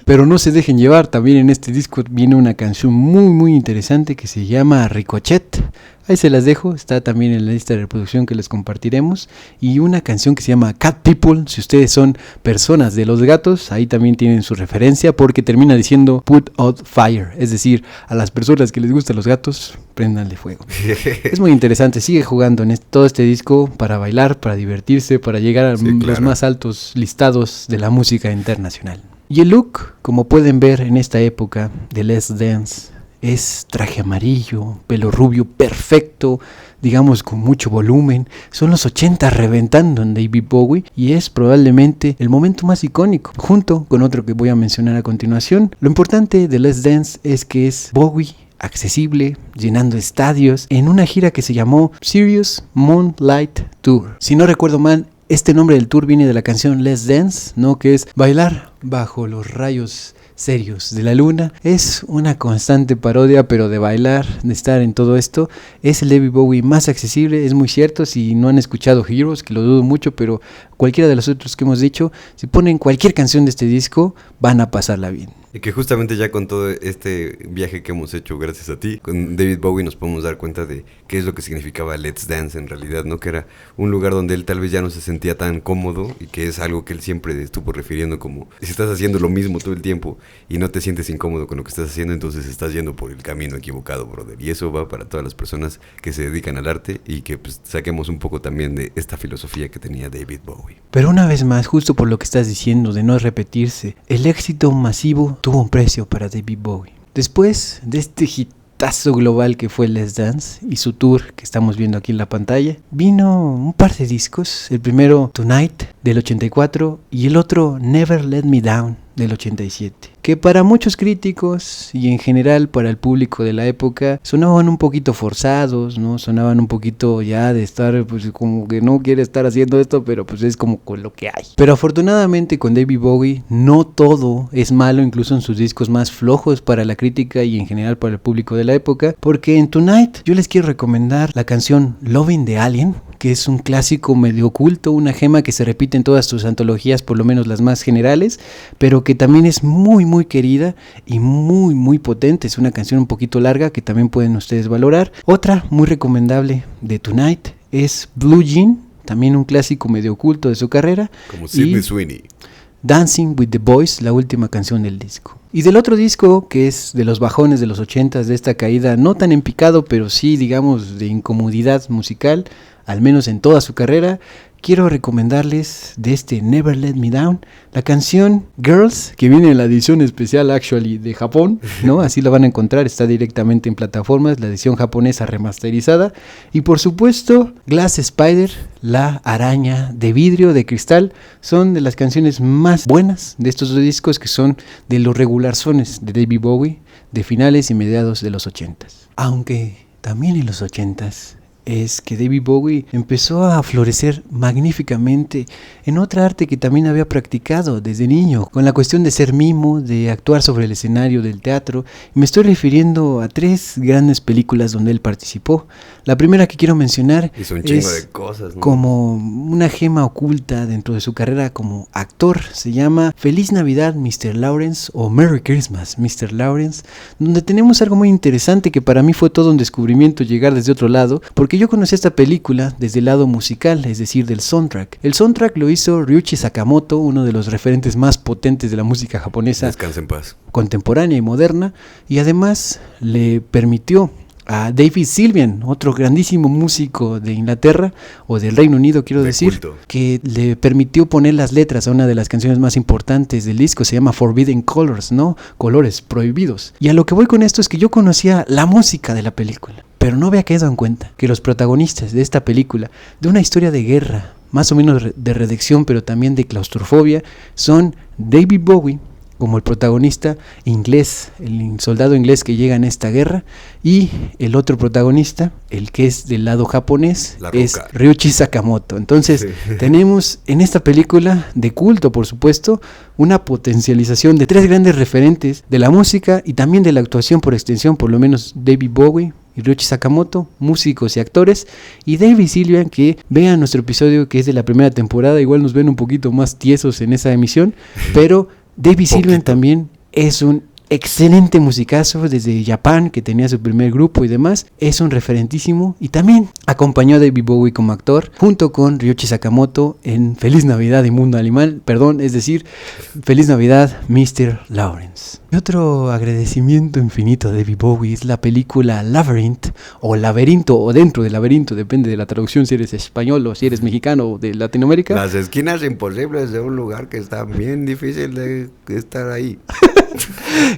Speaker 2: Pero no se dejen llevar, también en este disco viene una canción muy interesante que se llama Ricochet. Ahí se las dejo, está también en la lista de reproducción que les compartiremos. Y una canción que se llama Cat People, si ustedes son personas de los gatos, ahí también tienen su referencia porque termina diciendo Put out fire, es decir, a las personas que les gustan los gatos, préndanle fuego. Es muy interesante, sigue jugando en todo este disco para bailar, para divertirse, para llegar a los más altos listados de la música internacional. Y el look, como pueden ver en esta época de Let's Dance, es traje amarillo, pelo rubio perfecto, digamos con mucho volumen. Son los 80 reventando en David Bowie y es probablemente el momento más icónico, junto con otro que voy a mencionar a continuación. Lo importante de Let's Dance es que es Bowie accesible, llenando estadios, en una gira que se llamó Serious Moonlight Tour. Si no recuerdo mal, este nombre del tour viene de la canción Let's Dance, ¿no?, que es bailar bajo los rayos serios de la luna. Es una constante parodia, pero de bailar, de estar en todo esto. Es el David Bowie más accesible, es muy cierto. Si no han escuchado Heroes, que lo dudo mucho, pero cualquiera de los otros que hemos dicho, si ponen cualquier canción de este disco, van a pasarla bien.
Speaker 3: Y que justamente ya con todo este viaje que hemos hecho gracias a ti, con David Bowie nos podemos dar cuenta de qué es lo que significaba Let's Dance en realidad, ¿no? Que era un lugar donde él tal vez ya no se sentía tan cómodo y que es algo que él siempre estuvo refiriendo como si estás haciendo lo mismo todo el tiempo y no te sientes incómodo con lo que estás haciendo, entonces estás yendo por el camino equivocado, brother. Y eso va para todas las personas que se dedican al arte y que pues saquemos un poco también de esta filosofía que tenía David Bowie.
Speaker 2: Pero una vez más, justo por lo que estás diciendo de no repetirse, el éxito masivo tuvo un precio para David Bowie. Después de este hitazo global que fue Let's Dance y su tour que estamos viendo aquí en la pantalla, vino un par de discos, el primero Tonight del 84 y el otro Never Let Me Down del 87, que para muchos críticos y en general para el público de la época sonaban un poquito forzados, ¿no? Sonaban un poquito ya de estar pues como que no quiere estar haciendo esto, pero pues es como con lo que hay. Pero afortunadamente con David Bowie no todo es malo, incluso en sus discos más flojos para la crítica y en general para el público de la época, porque en Tonight yo les quiero recomendar la canción Loving the Alien, que es un clásico medio oculto, una gema que se repite en todas sus antologías, por lo menos las más generales, pero que también es muy muy querida y muy muy potente. Es una canción un poquito larga que también pueden ustedes valorar. Otra muy recomendable de Tonight es Blue Jean, también un clásico medio oculto de su carrera.
Speaker 3: Como Sydney Sweeney.
Speaker 2: Dancing with the Boys, la última canción del disco. Y del otro disco, que es de los bajones de los 80s, de esta caída no tan en picado, pero sí digamos de incomodidad musical, al menos en toda su carrera, quiero recomendarles de este Never Let Me Down la canción Girls, que viene en la edición especial actually de Japón, ¿no? Así la van a encontrar, está directamente en plataformas, la edición japonesa remasterizada. Y por supuesto Glass Spider, la araña de vidrio, de cristal, son de las canciones más buenas de estos dos discos, que son de los regularzones de David Bowie de finales y mediados de los 80s. Aunque también en los 80s es que David Bowie empezó a florecer magníficamente en otra arte que también había practicado desde niño, con la cuestión de ser mimo, de actuar sobre el escenario del teatro. Y me estoy refiriendo a 3 grandes películas donde él participó. La primera que quiero mencionar
Speaker 3: hizo un chingo de cosas, ¿no?
Speaker 2: Como una gema oculta dentro de su carrera como actor. Se llama Feliz Navidad, Mr. Lawrence, o Merry Christmas, Mr. Lawrence, donde tenemos algo muy interesante que para mí fue todo un descubrimiento llegar desde otro lado, porque yo conocí esta película desde el lado musical, es decir, del soundtrack. El soundtrack lo hizo Ryuichi Sakamoto, uno de los referentes más potentes de la música japonesa.
Speaker 3: Descansa en paz.
Speaker 2: Contemporánea y moderna, y además le permitió a David Sylvian, otro grandísimo músico de Inglaterra o del Reino Unido, quiero decir,
Speaker 3: culto,
Speaker 2: que le permitió poner las letras a una de las canciones más importantes del disco. Se llama Forbidden Colors, ¿no? Colores prohibidos. Y a lo que voy con esto es que yo conocía la música de la película, pero no había caído en cuenta que los protagonistas de esta película, de una historia de guerra, más o menos de redención, pero también de claustrofobia, son David Bowie, como el protagonista inglés, el soldado inglés que llega en esta guerra, y el otro protagonista, el que es del lado japonés, es Ryuichi Sakamoto. Entonces tenemos en esta película de culto, por supuesto, una potencialización de 3 grandes referentes de la música y también de la actuación por extensión, por lo menos David Bowie y Ryuichi Sakamoto, músicos y actores, y David Sylvian, que vean nuestro episodio que es de la primera temporada, igual nos ven un poquito más tiesos en esa emisión, pero David Sylvian también es un excelente musicazo desde Japón, que tenía su primer grupo y demás. Es un referentísimo y también acompañó a David Bowie como actor junto con Ryuichi Sakamoto en Feliz Navidad y Mundo Animal, es decir, Feliz Navidad Mr. Lawrence. Y otro agradecimiento infinito a David Bowie es la película Labyrinth, o Laberinto, o Dentro del Laberinto, depende de la traducción, si eres español o si eres mexicano o de Latinoamérica.
Speaker 3: Las esquinas imposibles de un lugar que está bien difícil de estar ahí.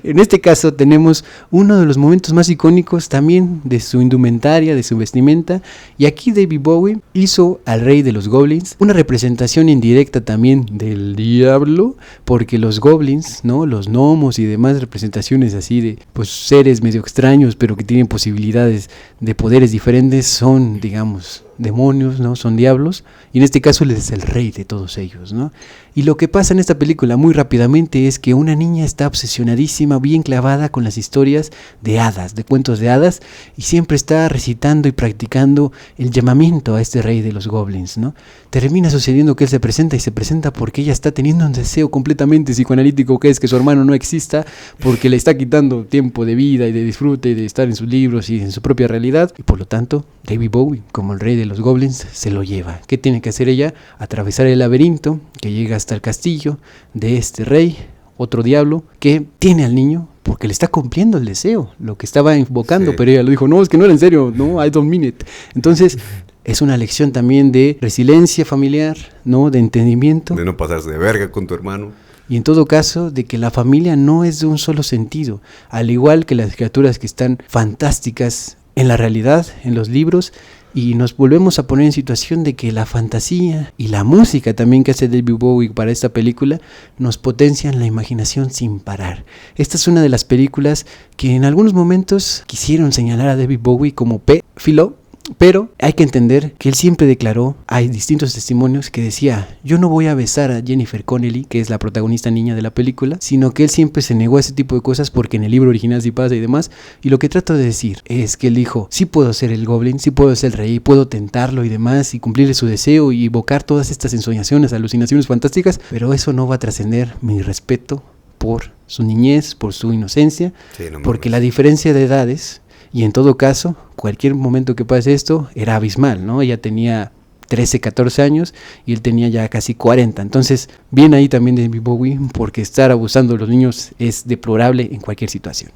Speaker 2: En este caso tenemos uno de los momentos más icónicos también de su indumentaria, de su vestimenta, y aquí David Bowie hizo al rey de los goblins, una representación indirecta también del diablo, porque los goblins, ¿no? Los gnomos y demás representaciones así de pues seres medio extraños pero que tienen posibilidades de poderes diferentes son, digamos, demonios, ¿no? Son diablos, y en este caso él es el rey de todos ellos, ¿no? Y lo que pasa en esta película muy rápidamente es que una niña está obsesionadísima, bien clavada con las historias de hadas, de cuentos de hadas, y siempre está recitando y practicando el llamamiento a este rey de los goblins, ¿no? Termina sucediendo que él se presenta porque ella está teniendo un deseo completamente psicoanalítico, que es que su hermano no exista, porque le está quitando tiempo de vida y de disfrute y de estar en sus libros y en su propia realidad, y por lo tanto David Bowie, como el rey de los goblins, se lo lleva. ¿Qué tiene que hacer ella? Atravesar el laberinto que llega hasta el castillo de este rey, otro diablo, que tiene al niño porque le está cumpliendo el deseo, lo que estaba invocando, pero ella lo dijo, no, es que no era en serio, no, I don't mean it. Entonces, es una lección también de resiliencia familiar, ¿no? De entendimiento.
Speaker 3: De no pasarse de verga con tu hermano.
Speaker 2: Y en todo caso, de que la familia no es de un solo sentido, al igual que las criaturas que están fantásticas en la realidad, en los libros, y nos volvemos a poner en situación de que la fantasía y la música también que hace David Bowie para esta película nos potencian la imaginación sin parar. Esta es una de las películas que en algunos momentos quisieron señalar a David Bowie como pedófilo, pero hay que entender que él siempre declaró, hay distintos testimonios que decía, yo no voy a besar a Jennifer Connelly, que es la protagonista niña de la película, sino que él siempre se negó a ese tipo de cosas porque en el libro original sí pasa y demás, y lo que trato de decir es que él dijo, sí puedo ser el Goblin, sí puedo ser el rey, puedo tentarlo y demás, y cumplirle su deseo y evocar todas estas ensoñaciones, alucinaciones fantásticas, pero eso no va a trascender mi respeto por su niñez, por su inocencia, sí, porque la diferencia de edades, y en todo caso, cualquier momento que pase esto, era abismal, ¿no? Ella tenía 13, 14 años y él tenía ya casi 40. Entonces, bien ahí también David Bowie, porque estar abusando de los niños es deplorable en cualquier situación.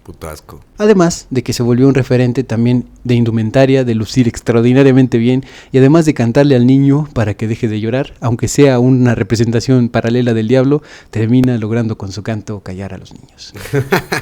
Speaker 3: Puto asco.
Speaker 2: Además de que se volvió un referente también de indumentaria, de lucir extraordinariamente bien y además de cantarle al niño para que deje de llorar, aunque sea una representación paralela del diablo, termina logrando con su canto callar a los niños.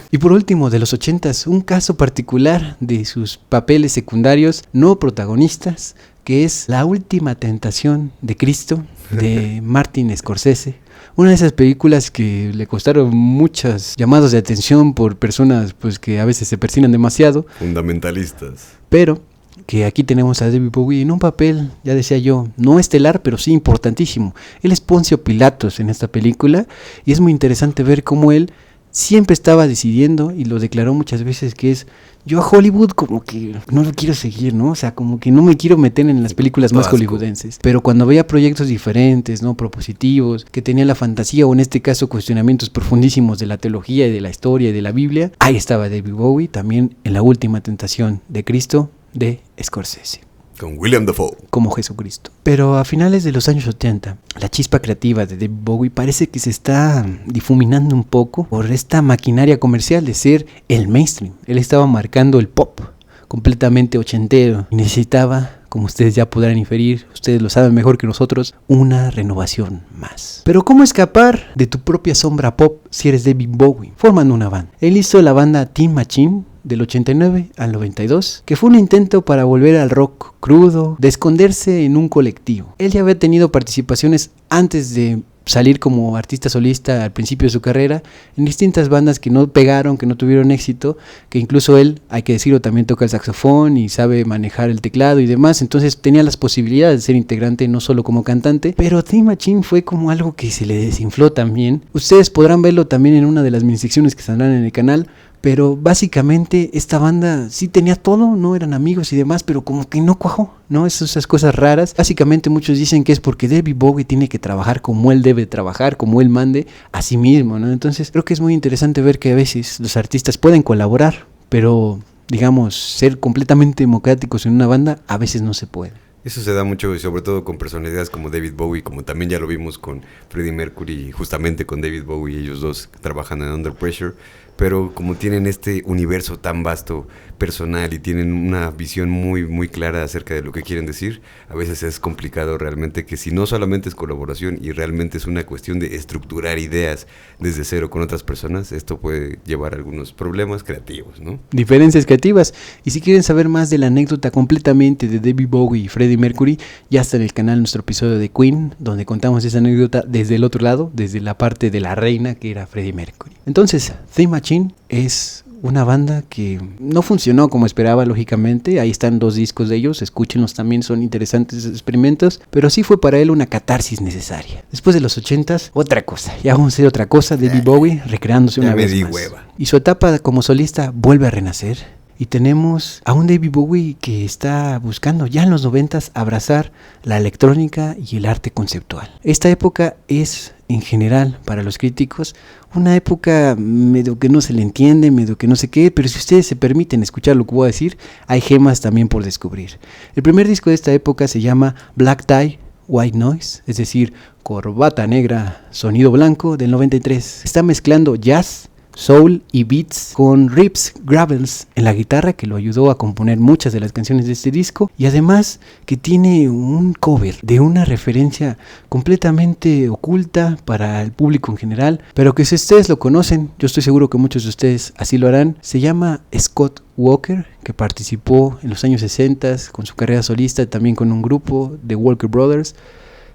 Speaker 2: Y por último, de los 80s, un caso particular de sus papeles secundarios no protagonistas, que es La última tentación de Cristo, de Martin Scorsese. Una de esas películas que le costaron muchos llamados de atención por personas pues que a veces se persignan demasiado.
Speaker 3: Fundamentalistas.
Speaker 2: Pero que aquí tenemos a David Bowie en un papel, ya decía yo, no estelar, pero sí importantísimo. Él es Poncio Pilatos en esta película y es muy interesante ver cómo él siempre estaba decidiendo, y lo declaró muchas veces, que es, yo a Hollywood como que no lo quiero seguir, ¿no? O sea, como que no me quiero meter en las películas más hollywoodenses. Pero cuando veía proyectos diferentes, ¿no? Propositivos, que tenían la fantasía, o en este caso cuestionamientos profundísimos de la teología y de la historia y de la Biblia, ahí estaba David Bowie, también en La última tentación de Cristo, de Scorsese.
Speaker 3: Con William Dafoe.
Speaker 2: Como Jesucristo. Pero a finales de los años 80, la chispa creativa de David Bowie parece que se está difuminando un poco por esta maquinaria comercial de ser el mainstream. Él estaba marcando el pop, completamente ochentero, y necesitaba, como ustedes ya podrán inferir, ustedes lo saben mejor que nosotros, una renovación más. Pero ¿cómo escapar de tu propia sombra pop si eres David Bowie? Formando una banda. Él hizo la banda Tin Machine del 89 al 92, que fue un intento para volver al rock crudo, de esconderse en un colectivo. Él ya había tenido participaciones antes de salir como artista solista al principio de su carrera en distintas bandas que no pegaron, que no tuvieron éxito, que incluso él, hay que decirlo, también toca el saxofón y sabe manejar el teclado y demás, entonces tenía las posibilidades de ser integrante no solo como cantante, pero Tin Machine fue como algo que se le desinfló también. Ustedes podrán verlo también en una de las minisecciones que saldrán en el canal, pero básicamente esta banda sí tenía todo, no eran amigos y demás, pero como que no cuajó, ¿no? Esas cosas raras. Básicamente muchos dicen que es porque David Bowie tiene que trabajar como él debe trabajar, como él mande a sí mismo, ¿no? Entonces creo que es muy interesante ver que a veces los artistas pueden colaborar, pero digamos, ser completamente democráticos en una banda a veces no se puede.
Speaker 3: Eso se da mucho, y sobre todo con personalidades como David Bowie, como también ya lo vimos con Freddie Mercury, justamente con David Bowie, ellos dos trabajando en Under Pressure. Pero como tienen este universo tan vasto, personal, y tienen una visión muy, muy clara acerca de lo que quieren decir, a veces es complicado realmente, que si no solamente es colaboración y realmente es una cuestión de estructurar ideas desde cero con otras personas, esto puede llevar a algunos problemas creativos, ¿no?
Speaker 2: Diferencias creativas. Y si quieren saber más de la anécdota completamente de David Bowie y Freddie Mercury, ya está en el canal nuestro episodio de Queen, donde contamos esa anécdota desde el otro lado, desde la parte de la reina que era Freddie Mercury. Entonces, Tin Machine es una banda que no funcionó como esperaba, lógicamente. Ahí están 2 discos de ellos, escúchenlos también, son interesantes experimentos, pero sí fue para él una catarsis necesaria. Después de los 80s, otra cosa, ya vamos a hacer otra cosa, David Bowie recreándose una vez más.
Speaker 3: Hueva.
Speaker 2: Y su etapa como solista vuelve a renacer. Y tenemos a un David Bowie que está buscando ya en los 90s abrazar la electrónica y el arte conceptual. Esta época es, en general, para los críticos, una época medio que no se le entiende, medio que no sé qué, pero si ustedes se permiten escuchar lo que voy a decir, hay gemas también por descubrir. El primer disco de esta época se llama Black Tie, White Noise, es decir, corbata negra, sonido blanco, del 93. Está mezclando jazz, soul y beats con riffs, gravels en la guitarra, que lo ayudó a componer muchas de las canciones de este disco, y además que tiene un cover de una referencia completamente oculta para el público en general, pero que si ustedes lo conocen, yo estoy seguro que muchos de ustedes así lo harán. Se llama Scott Walker, que participó en los años 60 con su carrera solista, también con un grupo de Walker Brothers.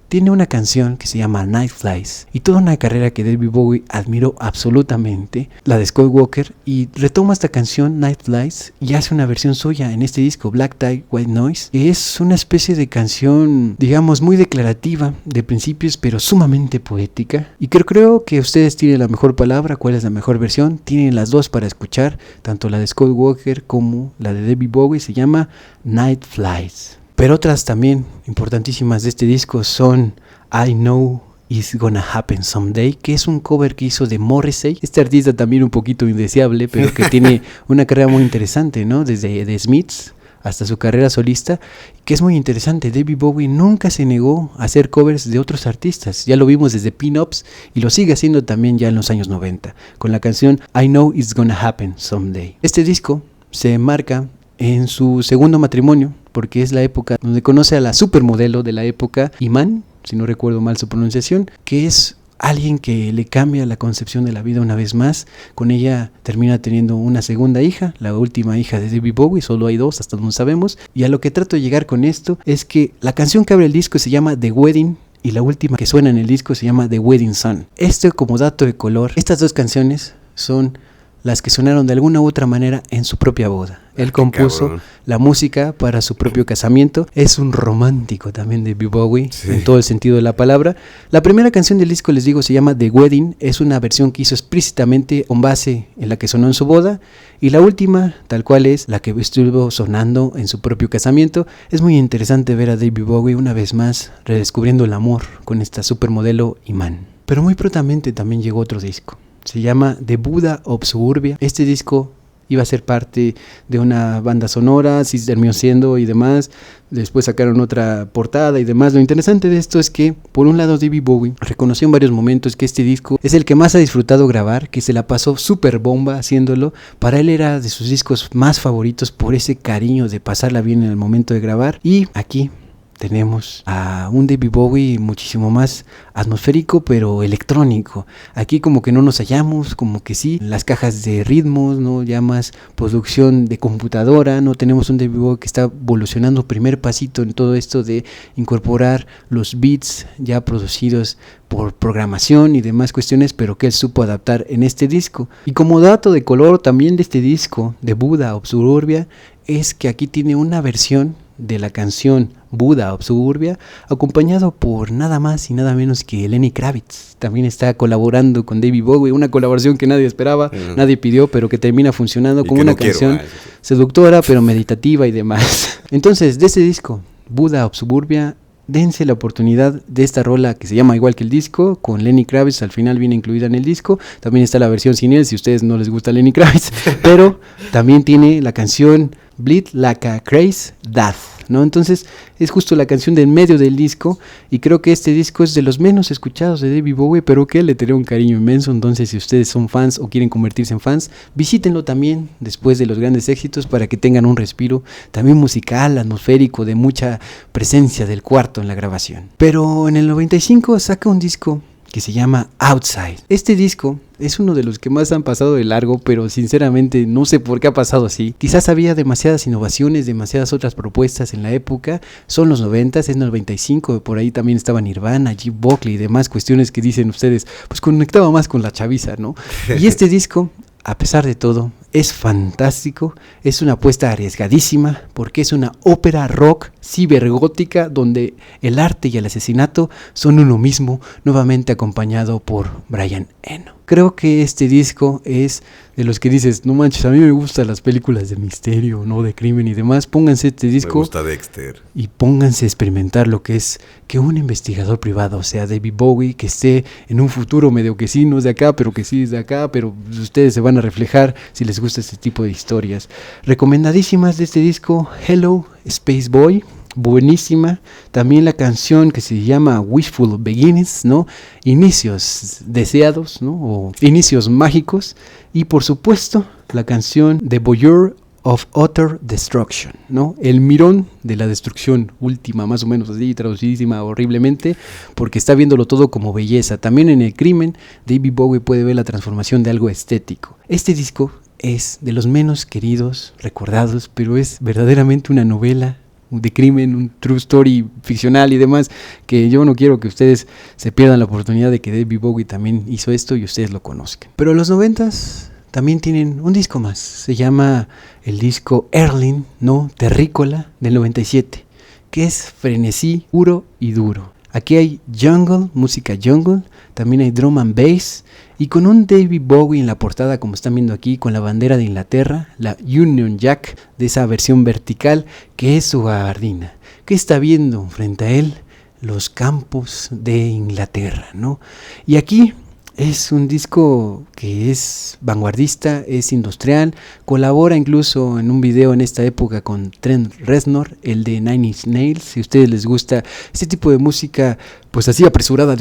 Speaker 2: Tiene una canción que se llama Night Flies y toda una carrera que David Bowie admiró absolutamente, la de Scott Walker, y retoma esta canción Night Flies y hace una versión suya en este disco Black Tie, White Noise. Es una especie de canción, digamos, muy declarativa de principios, pero sumamente poética, y creo que ustedes tienen la mejor palabra. ¿Cuál es la mejor versión? Tienen las dos para escuchar, tanto la de Scott Walker como la de David Bowie. Se llama Night Flies. Pero otras también importantísimas de este disco son I Know It's Gonna Happen Someday, que es un cover que hizo de Morrissey, este artista también un poquito indeseable, pero que tiene una carrera muy interesante, ¿no? Desde The Smiths hasta su carrera solista, que es muy interesante. David Bowie nunca se negó a hacer covers de otros artistas, ya lo vimos desde Pin-Ups y lo sigue haciendo también ya en los años 90, con la canción I Know It's Gonna Happen Someday. Este disco se enmarca en su segundo matrimonio, porque es la época donde conoce a la supermodelo de la época, Iman, si no recuerdo mal su pronunciación, que es alguien que le cambia la concepción de la vida una vez más. Con ella termina teniendo una segunda hija, la última hija de David Bowie, solo hay 2 hasta donde sabemos, y a lo que trato de llegar con esto es que la canción que abre el disco se llama The Wedding, y la última que suena en el disco se llama The Wedding Song. Esto como dato de color, estas 2 canciones son las que sonaron de alguna u otra manera en su propia boda. Él compuso la música para su propio casamiento. Es un romántico también de David Bowie, sí, en todo el sentido de la palabra. La primera canción del disco, les digo, se llama The Wedding. Es una versión que hizo explícitamente con base en la que sonó en su boda. Y la última, tal cual es, la que estuvo sonando en su propio casamiento. Es muy interesante ver a David Bowie una vez más redescubriendo el amor con esta supermodelo Iman. Pero muy prontamente también llegó otro disco. Se llama The Buddha of Suburbia. Este disco iba a ser parte de una banda sonora, sí terminó siendo y demás. Después sacaron otra portada y demás. Lo interesante de esto es que, por un lado, David Bowie reconoció en varios momentos que este disco es el que más ha disfrutado grabar, que se la pasó súper bomba haciéndolo. Para él era de sus discos más favoritos por ese cariño de pasarla bien en el momento de grabar. Y aquí tenemos a un David Bowie muchísimo más atmosférico, pero electrónico. Aquí como que no nos hallamos, como que sí, las cajas de ritmos, ¿no? Ya más producción de computadora, ¿no? Tenemos un David Bowie que está evolucionando, primer pasito en todo esto de incorporar los beats ya producidos por programación y demás cuestiones, pero que él supo adaptar en este disco. Y como dato de color también de este disco, de Buddha of Suburbia, es que aquí tiene una versión de la canción Buddha of Suburbia, acompañado por nada más y nada menos que Lenny Kravitz. También está colaborando con David Bowie, una colaboración que nadie esperaba, nadie pidió, pero que termina funcionando como una canción seductora, pero meditativa y demás. Entonces, de este disco, Buddha of Suburbia, dense la oportunidad de esta rola que se llama igual que el disco, con Lenny Kravitz, al final viene incluida en el disco. También está la versión sin él, si a ustedes no les gusta Lenny Kravitz, pero también tiene la canción Bleed Like a Crazy Death, ¿no? Entonces es justo la canción del medio del disco, y creo que este disco es de los menos escuchados de David Bowie, pero que le tiene un cariño inmenso. Entonces, si ustedes son fans o quieren convertirse en fans, visítenlo también después de los grandes éxitos, para que tengan un respiro también musical, atmosférico, de mucha presencia del cuarto en la grabación. Pero en el 95 saca un disco que se llama Outside. Este disco es uno de los que más han pasado de largo, pero sinceramente no sé por qué ha pasado así. Quizás había demasiadas innovaciones, demasiadas otras propuestas en la época. Son los 90, es 95, por ahí también estaba Nirvana, Jeff Buckley y demás cuestiones que dicen ustedes, pues conectaba más con la chaviza, ¿no? Y este disco, a pesar de todo, es fantástico, es una apuesta arriesgadísima porque es una ópera rock cibergótica donde el arte y el asesinato son uno mismo, nuevamente acompañado por Brian Eno. Creo que este disco es de los que dices, no manches, a mí me gustan las películas de misterio, no de crimen y demás, pónganse este disco.
Speaker 3: Me gusta Dexter.
Speaker 2: Y pónganse a experimentar lo que es que un investigador privado, o sea, David Bowie, que esté en un futuro medio que sí, no es de acá, pero que sí es de acá, pero ustedes se van a reflejar si les gusta este tipo de historias. Recomendadísimas de este disco, Hello, Space Boy. Buenísima, también la canción que se llama Wishful Beginnings, ¿no? Inicios deseados, ¿no? O inicios mágicos, y por supuesto la canción The Voyeur of Utter Destruction, ¿no? El mirón de la destrucción última, más o menos así, traducidísima horriblemente, porque está viéndolo todo como belleza. También en el crimen, David Bowie puede ver la transformación de algo estético. Este disco es de los menos queridos, recordados, pero es verdaderamente una novela de crimen, un true story ficcional y demás, que yo no quiero que ustedes se pierdan la oportunidad de que David Bowie también hizo esto y ustedes lo conozcan. Pero los 90s también tienen un disco más, se llama el disco Erling, ¿no? Terrícola, del 97, que es frenesí puro y duro. Aquí hay jungle, música jungle, también hay drum and bass, y con un David Bowie en la portada, como están viendo aquí, con la bandera de Inglaterra, la Union Jack, de esa versión vertical, que es su gabardina. ¿Qué está viendo frente a él? Los campos de Inglaterra, ¿no? Y aquí es un disco que es vanguardista, es industrial, colabora incluso en un video en esta época con Trent Reznor, el de Nine Inch Nails. Si a ustedes les gusta este tipo de música, pues así apresurada,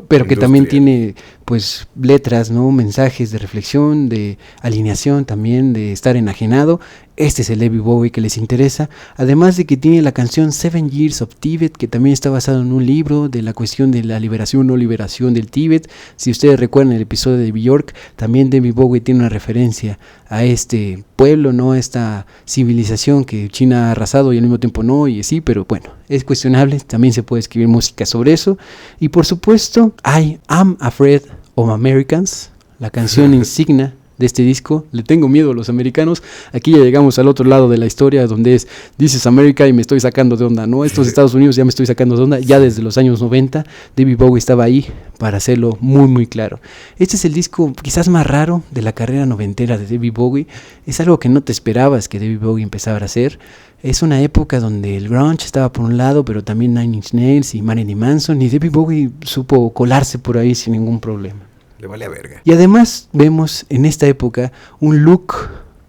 Speaker 2: pero que también tiene pues letras, ¿no? Mensajes de reflexión, de alineación también, de estar enajenado. Este es el David Bowie que les interesa, además de que tiene la canción 7 Years of Tibet, que también está basado en un libro de la cuestión de la liberación o liberación del Tíbet. Si ustedes recuerdan el episodio de Björk, también David Bowie tiene una referencia a este pueblo, ¿no? Esta civilización que China ha arrasado y al mismo tiempo no, y sí, pero bueno, es cuestionable, también se puede escribir música sobre eso. Y por supuesto, I Am Afraid of Americans, la canción insignia de este disco. Le tengo miedo a los americanos. Aquí ya llegamos al otro lado de la historia, donde es This is America y me estoy sacando de onda, ¿no? Estos Estados Unidos ya me estoy sacando de onda, ya desde los años 90, David Bowie estaba ahí para hacerlo muy muy claro. Este es el disco quizás más raro de la carrera noventera de David Bowie. Es algo que no te esperabas que David Bowie empezara a hacer. Es una época donde el grunge estaba por un lado, pero también Nine Inch Nails y Marilyn Manson, y David Bowie supo colarse por ahí sin ningún problema.
Speaker 3: Le vale a verga.
Speaker 2: Y además vemos en esta época un look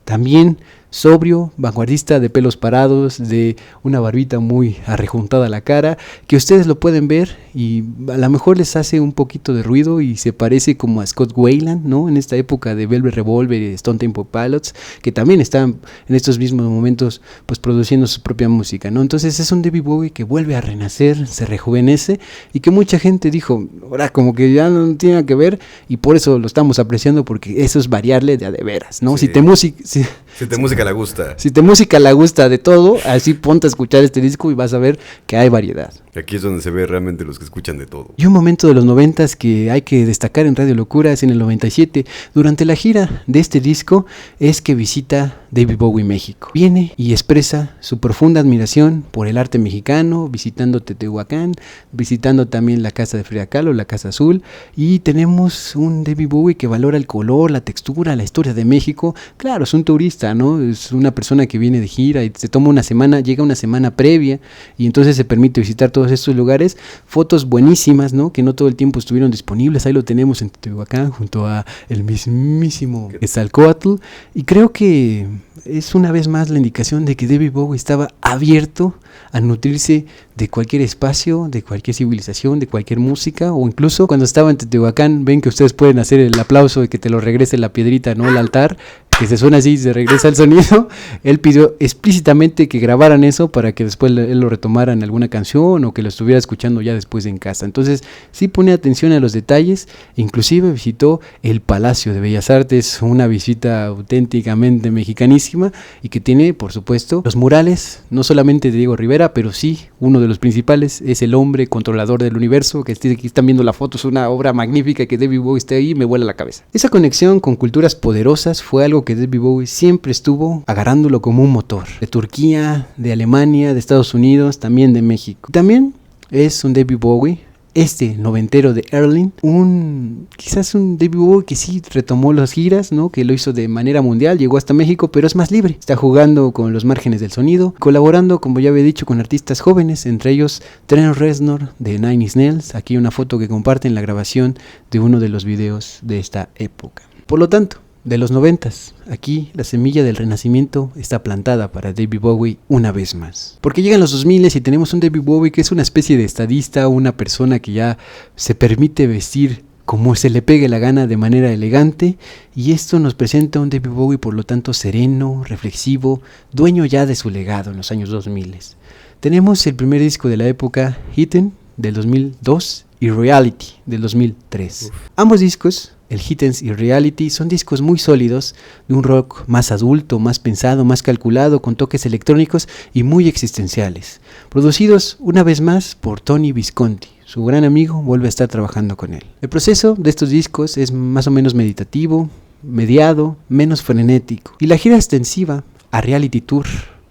Speaker 2: también sobrio, vanguardista, de pelos parados, de una barbita muy arrejuntada a la cara, que ustedes lo pueden ver y a lo mejor les hace un poquito de ruido y se parece como a Scott Weiland, ¿no? En esta época de Velvet Revolver y Stone Temple Pilots, que también están en estos mismos momentos pues produciendo su propia música, ¿no? Entonces es un David Bowie que vuelve a renacer, se rejuvenece, y que mucha gente dijo, ahora como que ya no tiene que ver, y por eso lo estamos apreciando, porque eso es variarle de a de veras, ¿no?
Speaker 3: Sí. Si te música le gusta.
Speaker 2: Si te música le gusta de todo, así ponte a escuchar este disco y vas a ver que hay variedad.
Speaker 3: Aquí es donde se ve realmente los que escuchan de todo.
Speaker 2: Y un momento de los 90s que hay que destacar en Radio Locura es en el 97, durante la gira de este disco, es que visita David Bowie México. Viene y expresa su profunda admiración por el arte mexicano, visitando Teotihuacán, visitando también la casa de Frida Kahlo, la Casa Azul, y tenemos un David Bowie que valora el color, la textura, la historia de México. Claro, es un turista, ¿no? Es una persona que viene de gira y se toma una semana, llega una semana previa, y entonces se permite visitar todos estos lugares. Fotos buenísimas, ¿no? Que no todo el tiempo estuvieron disponibles. Ahí lo tenemos en Teotihuacán junto a el mismísimo Quetzalcóatl, y creo que es una vez más la indicación de que David Bowie estaba abierto a nutrirse de cualquier espacio, de cualquier civilización, de cualquier música, o incluso cuando estaba en Teotihuacán, ven que ustedes pueden hacer el aplauso de que te lo regrese la piedrita, ¿no? El altar, que se suena así, se regresa el sonido. Él pidió explícitamente que grabaran eso para que después él lo retomara en alguna canción o que lo estuviera escuchando ya después en casa. Entonces sí pone atención a los detalles, inclusive visitó el Palacio de Bellas Artes, una visita auténticamente mexicanísima, y que tiene, por supuesto, los murales, no solamente de Diego Rivera, pero sí, uno de los principales es El hombre controlador del universo, que aquí están viendo la foto, es una obra magnífica, que David Bowie esté ahí y me vuela la cabeza. Esa conexión con culturas poderosas fue algo que que David Bowie siempre estuvo agarrándolo como un motor. De Turquía, de Alemania, de Estados Unidos, también de México. También es un David Bowie, noventero de Erling, quizás un David Bowie que sí retomó las giras, ¿no? Que lo hizo de manera mundial, llegó hasta México, pero es más libre. Está jugando con los márgenes del sonido, colaborando, como ya había dicho, con artistas jóvenes, entre ellos Trent Reznor de Nine Inch Nails. Aquí una foto que comparten la grabación de uno de los videos de esta época. Por lo tanto, de los 90s, aquí la semilla del renacimiento está plantada para David Bowie una vez más. Porque llegan los 2000s y tenemos un David Bowie que es una especie de estadista, una persona que ya se permite vestir como se le pegue la gana de manera elegante, y esto nos presenta un David Bowie por lo tanto sereno, reflexivo, dueño ya de su legado en los años 2000. Tenemos el primer disco de la época, Hidden, del 2002, y Reality, del 2003. Ambos discos, el Hittens y Reality, son discos muy sólidos, de un rock más adulto, más pensado, más calculado, con toques electrónicos y muy existenciales. Producidos una vez más por Tony Visconti. Su gran amigo vuelve a estar trabajando con él. El proceso de estos discos es más o menos meditativo, mediado, menos frenético. Y la gira extensiva a Reality Tour,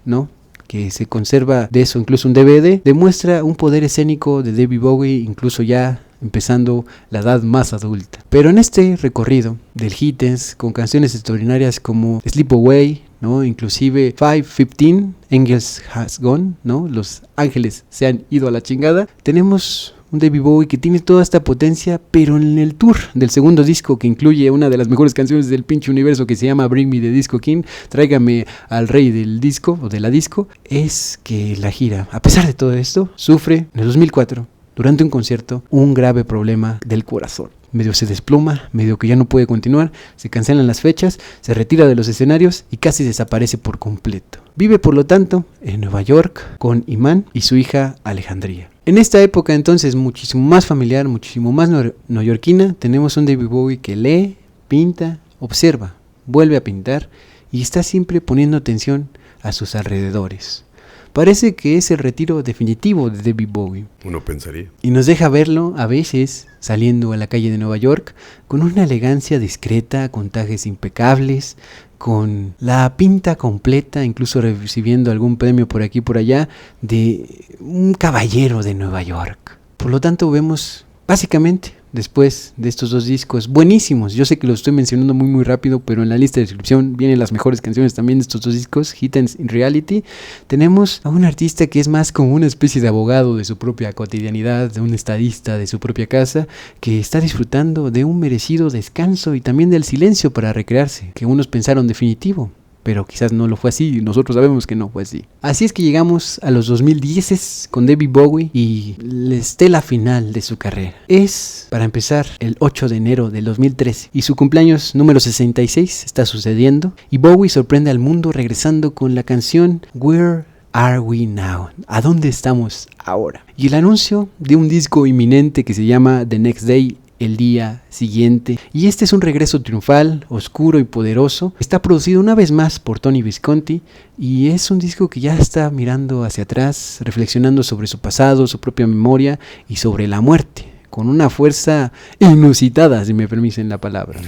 Speaker 2: ¿no?, que se conserva de eso incluso un DVD, demuestra un poder escénico de David Bowie incluso ya empezando la edad más adulta. Pero en este recorrido del Hittens, con canciones extraordinarias como Sleep Away, ¿no?, inclusive 5:15, Angels Has Gone, ¿no?, Los Ángeles se han ido a la chingada, tenemos un David Bowie que tiene toda esta potencia, pero en el tour del segundo disco, que incluye una de las mejores canciones del pinche universo que se llama Bring Me the Disco King, tráigame al rey del disco o de la disco, es que la gira, a pesar de todo esto, sufre en el 2004, durante un concierto, un grave problema del corazón. Medio se desploma, medio que ya no puede continuar, se cancelan las fechas, se retira de los escenarios y casi desaparece por completo. Vive por lo tanto en Nueva York con Iman y su hija Alejandría. En esta época entonces muchísimo más familiar, muchísimo más neoyorquina, tenemos un David Bowie que lee, pinta, observa, vuelve a pintar y está siempre poniendo atención a sus alrededores. Parece que es el retiro definitivo de David Bowie.
Speaker 3: Uno pensaría.
Speaker 2: Y nos deja verlo a veces saliendo a la calle de Nueva York con una elegancia discreta, con trajes impecables, con la pinta completa, incluso recibiendo algún premio por aquí y por allá, de un caballero de Nueva York. Por lo tanto vemos básicamente, después de estos dos discos buenísimos, yo sé que los estoy mencionando muy rápido, pero en la lista de descripción vienen las mejores canciones también de estos dos discos, Hittens y Reality, tenemos a un artista que es más como una especie de abogado de su propia cotidianidad, de un estadista de su propia casa, que está disfrutando de un merecido descanso y también del silencio para recrearse, que unos pensaron definitivo, pero quizás no lo fue así, y nosotros sabemos que no fue así. Así es que llegamos a los 2010 con David Bowie y la estela final de su carrera. Es, para empezar, el 8 de enero del 2013 y su cumpleaños número 66 está sucediendo y Bowie sorprende al mundo regresando con la canción Where Are We Now? ¿A dónde estamos ahora? Y el anuncio de un disco inminente que se llama The Next Day, el día siguiente, y este es un regreso triunfal, oscuro y poderoso. Está producido una vez más por Tony Visconti y es un disco que ya está mirando hacia atrás, reflexionando sobre su pasado, su propia memoria y sobre la muerte, con una fuerza inusitada, si me permiten la palabra.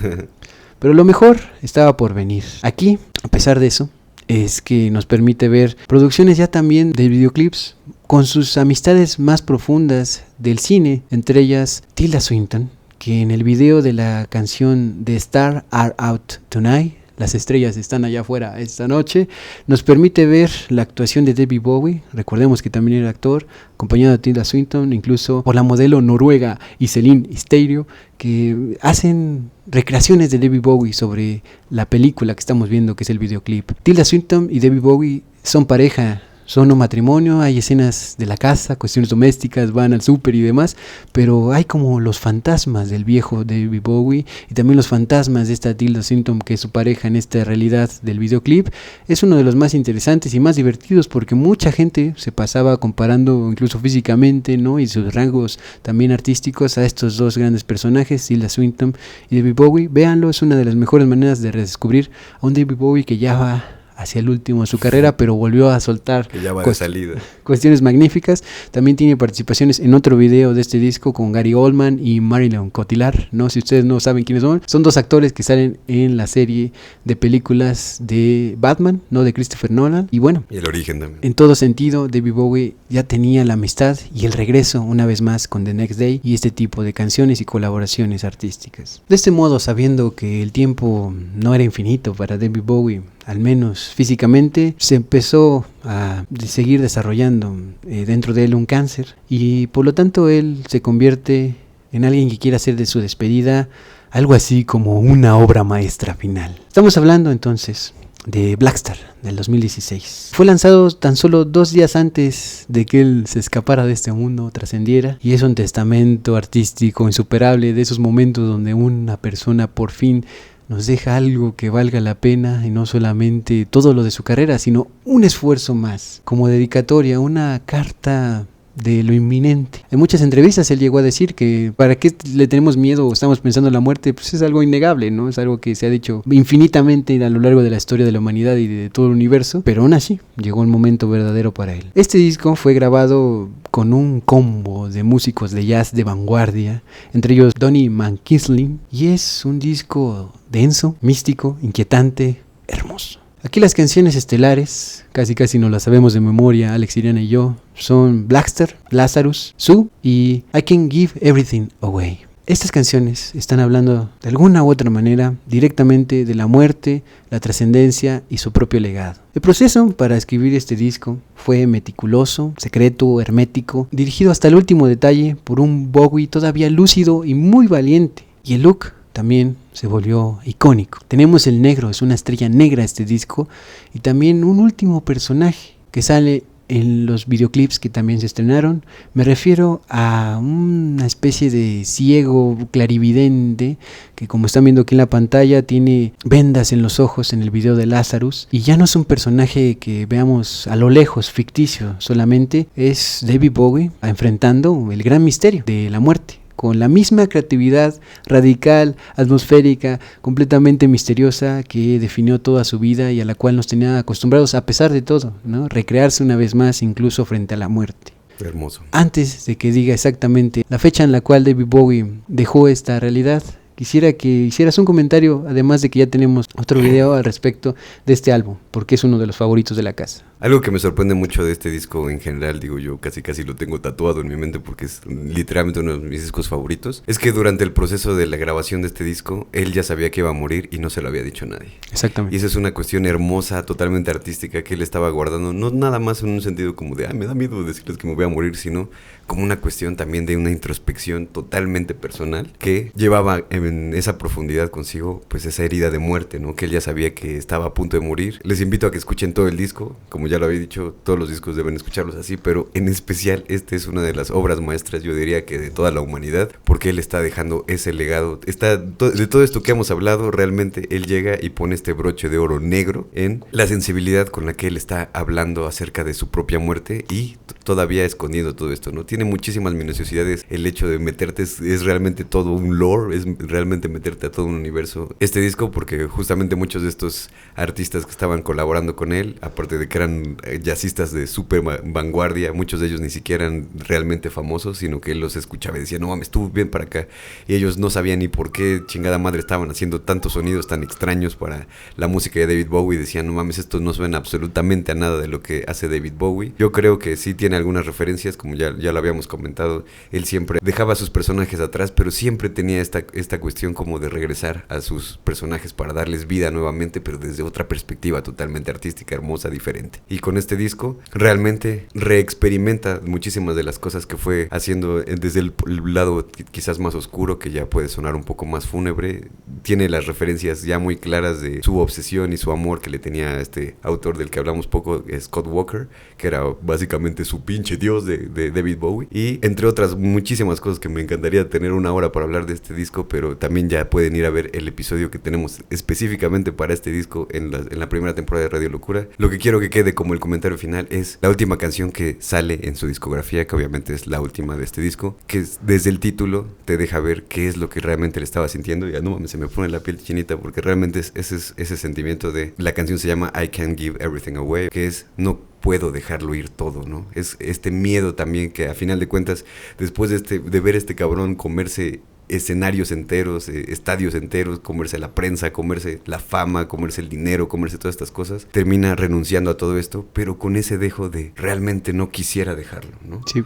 Speaker 2: Pero lo mejor estaba por venir. Aquí, a pesar de eso, es que nos permite ver producciones ya también de videoclips con sus amistades más profundas del cine, entre ellas Tilda Swinton, que en el video de la canción The Stars Are Out Tonight, las estrellas están allá afuera esta noche, nos permite ver la actuación de David Bowie. Recordemos que también era actor, acompañado de Tilda Swinton, incluso por la modelo noruega Iselin Steirio, que hacen recreaciones de David Bowie sobre la película que estamos viendo, que es el videoclip. Tilda Swinton y David Bowie son pareja, son un matrimonio, hay escenas de la casa, cuestiones domésticas, van al súper y demás, pero hay como los fantasmas del viejo David Bowie y también los fantasmas de esta Tilda Swinton, que es su pareja en esta realidad del videoclip. Es uno de los más interesantes y más divertidos porque mucha gente se pasaba comparando incluso físicamente, ¿no?, y sus rasgos también artísticos a estos dos grandes personajes, Tilda Swinton y David Bowie. Véanlo, es una de las mejores maneras de redescubrir a un David Bowie que ya va hacia el último de su carrera, pero volvió a soltar
Speaker 3: Que ya va de salida.
Speaker 2: cuestiones magníficas. También tiene participaciones en otro video de este disco con Gary Oldman y Marion Cotillard, ¿no? Si ustedes no saben quiénes son dos actores que salen en la serie de películas de Batman, ¿no? De Christopher Nolan. Y bueno,
Speaker 3: Y el origen también.
Speaker 2: en todo sentido, David Bowie ya tenía la amistad y el regreso una vez más con The Next Day y este tipo de canciones y colaboraciones artísticas. De este modo, sabiendo que el tiempo no era infinito para David Bowie, al menos físicamente, se empezó a seguir desarrollando dentro de él un cáncer y por lo tanto él se convierte en alguien que quiere hacer de su despedida algo así como una obra maestra final. Estamos hablando entonces de Blackstar del 2016. Fue lanzado tan solo 2 días antes de que él se escapara de este mundo, trascendiera, y es un testamento artístico insuperable de esos momentos donde una persona por fin nos deja algo que valga la pena y no solamente todo lo de su carrera, sino un esfuerzo más, como dedicatoria, una carta de lo inminente. En muchas entrevistas él llegó a decir que para qué le tenemos miedo o estamos pensando en la muerte, pues es algo innegable, ¿no? Es algo que se ha dicho infinitamente a lo largo de la historia de la humanidad y de todo el universo, pero aún así llegó el momento verdadero para él. Este disco fue grabado con un combo de músicos de jazz de vanguardia, entre ellos Donny McKinley, y es un disco denso, místico, inquietante, hermoso. Aquí las canciones estelares, casi no las sabemos de memoria, Alex, Iriana y yo, son Blackstar, Lazarus, Sue y I Can Give Everything Away. Estas canciones están hablando de alguna u otra manera directamente de la muerte, la trascendencia y su propio legado. El proceso para escribir este disco fue meticuloso, secreto, hermético, dirigido hasta el último detalle por un Bowie todavía lúcido y muy valiente. Y el look también se volvió icónico. Tenemos el negro, es una estrella negra este disco, y también un último personaje que sale en los videoclips que también se estrenaron. Me refiero a una especie de ciego clarividente que, como están viendo aquí en la pantalla, tiene vendas en los ojos en el video de Lazarus, y ya no es un personaje que veamos a lo lejos, ficticio, solamente es David Bowie enfrentando el gran misterio de la muerte, con la misma creatividad radical, atmosférica, completamente misteriosa que definió toda su vida y a la cual nos tenía acostumbrados a pesar de todo, ¿no? Recrearse una vez más incluso frente a la muerte.
Speaker 3: Hermoso.
Speaker 2: Antes de que diga exactamente la fecha en la cual David Bowie dejó esta realidad, quisiera que hicieras un comentario, además de que ya tenemos otro video al respecto de este álbum, porque es uno de los favoritos de la casa.
Speaker 3: Algo que me sorprende mucho de este disco en general, digo yo, casi lo tengo tatuado en mi mente porque es literalmente uno de mis discos favoritos, es que durante el proceso de la grabación de este disco, él ya sabía que iba a morir y no se lo había dicho a nadie.
Speaker 2: Exactamente.
Speaker 3: Y esa es una cuestión hermosa, totalmente artística, que él estaba guardando, no nada más en un sentido como de, me da miedo decirles que me voy a morir, sino como una cuestión también de una introspección totalmente personal que llevaba en esa profundidad consigo pues esa herida de muerte, ¿no? Que él ya sabía que estaba a punto de morir. Les invito a que escuchen todo el disco, como ya lo había dicho, todos los discos deben escucharlos así, pero en especial este es una de las obras maestras, yo diría que de toda la humanidad, porque él está dejando ese legado, de todo esto que hemos hablado, realmente él llega y pone este broche de oro negro en la sensibilidad con la que él está hablando acerca de su propia muerte y todavía escondiendo todo esto, ¿no? Tiene muchísimas minuciosidades, el hecho de meterte es realmente todo un lore, es realmente meterte a todo un universo. Este disco, porque justamente muchos de estos artistas que estaban colaborando con él, aparte de que eran jazzistas de súper vanguardia, muchos de ellos ni siquiera eran realmente famosos, sino que él los escuchaba y decía, no mames, tú ven para acá, y ellos no sabían ni por qué chingada madre estaban haciendo tantos sonidos tan extraños para la música de David Bowie, y decían, no mames, esto no suena absolutamente a nada de lo que hace David Bowie. Yo creo que sí tiene algunas referencias, como ya lo habíamos comentado, él siempre dejaba a sus personajes atrás, pero siempre tenía esta cuestión como de regresar a sus personajes para darles vida nuevamente, pero desde otra perspectiva totalmente artística, hermosa, diferente. Y con este disco realmente reexperimenta muchísimas de las cosas que fue haciendo desde el lado quizás más oscuro, que ya puede sonar un poco más fúnebre. Tiene las referencias ya muy claras de su obsesión y su amor que le tenía a este autor del que hablamos poco, Scott Walker, que era básicamente su pinche dios de David Bowie, y entre otras muchísimas cosas que me encantaría tener una hora para hablar de este disco, pero también ya pueden ir a ver el episodio que tenemos específicamente para este disco en la primera temporada de Radio Locura. Lo que quiero que quede de como el comentario final, es la última canción que sale en su discografía, que obviamente es la última de este disco, que desde el título te deja ver qué es lo que realmente le estaba sintiendo. Y no mames, se me pone la piel chinita porque realmente es ese sentimiento de... La canción se llama I Can't Give Everything Away, que es no puedo dejarlo ir todo, ¿no? Es este miedo también que a final de cuentas, después de ver este cabrón comerse escenarios enteros, estadios enteros, comerse la prensa, comerse la fama, comerse el dinero, comerse todas estas cosas, termina renunciando a todo esto, pero con ese dejo de realmente no quisiera dejarlo, ¿no?
Speaker 2: Sí.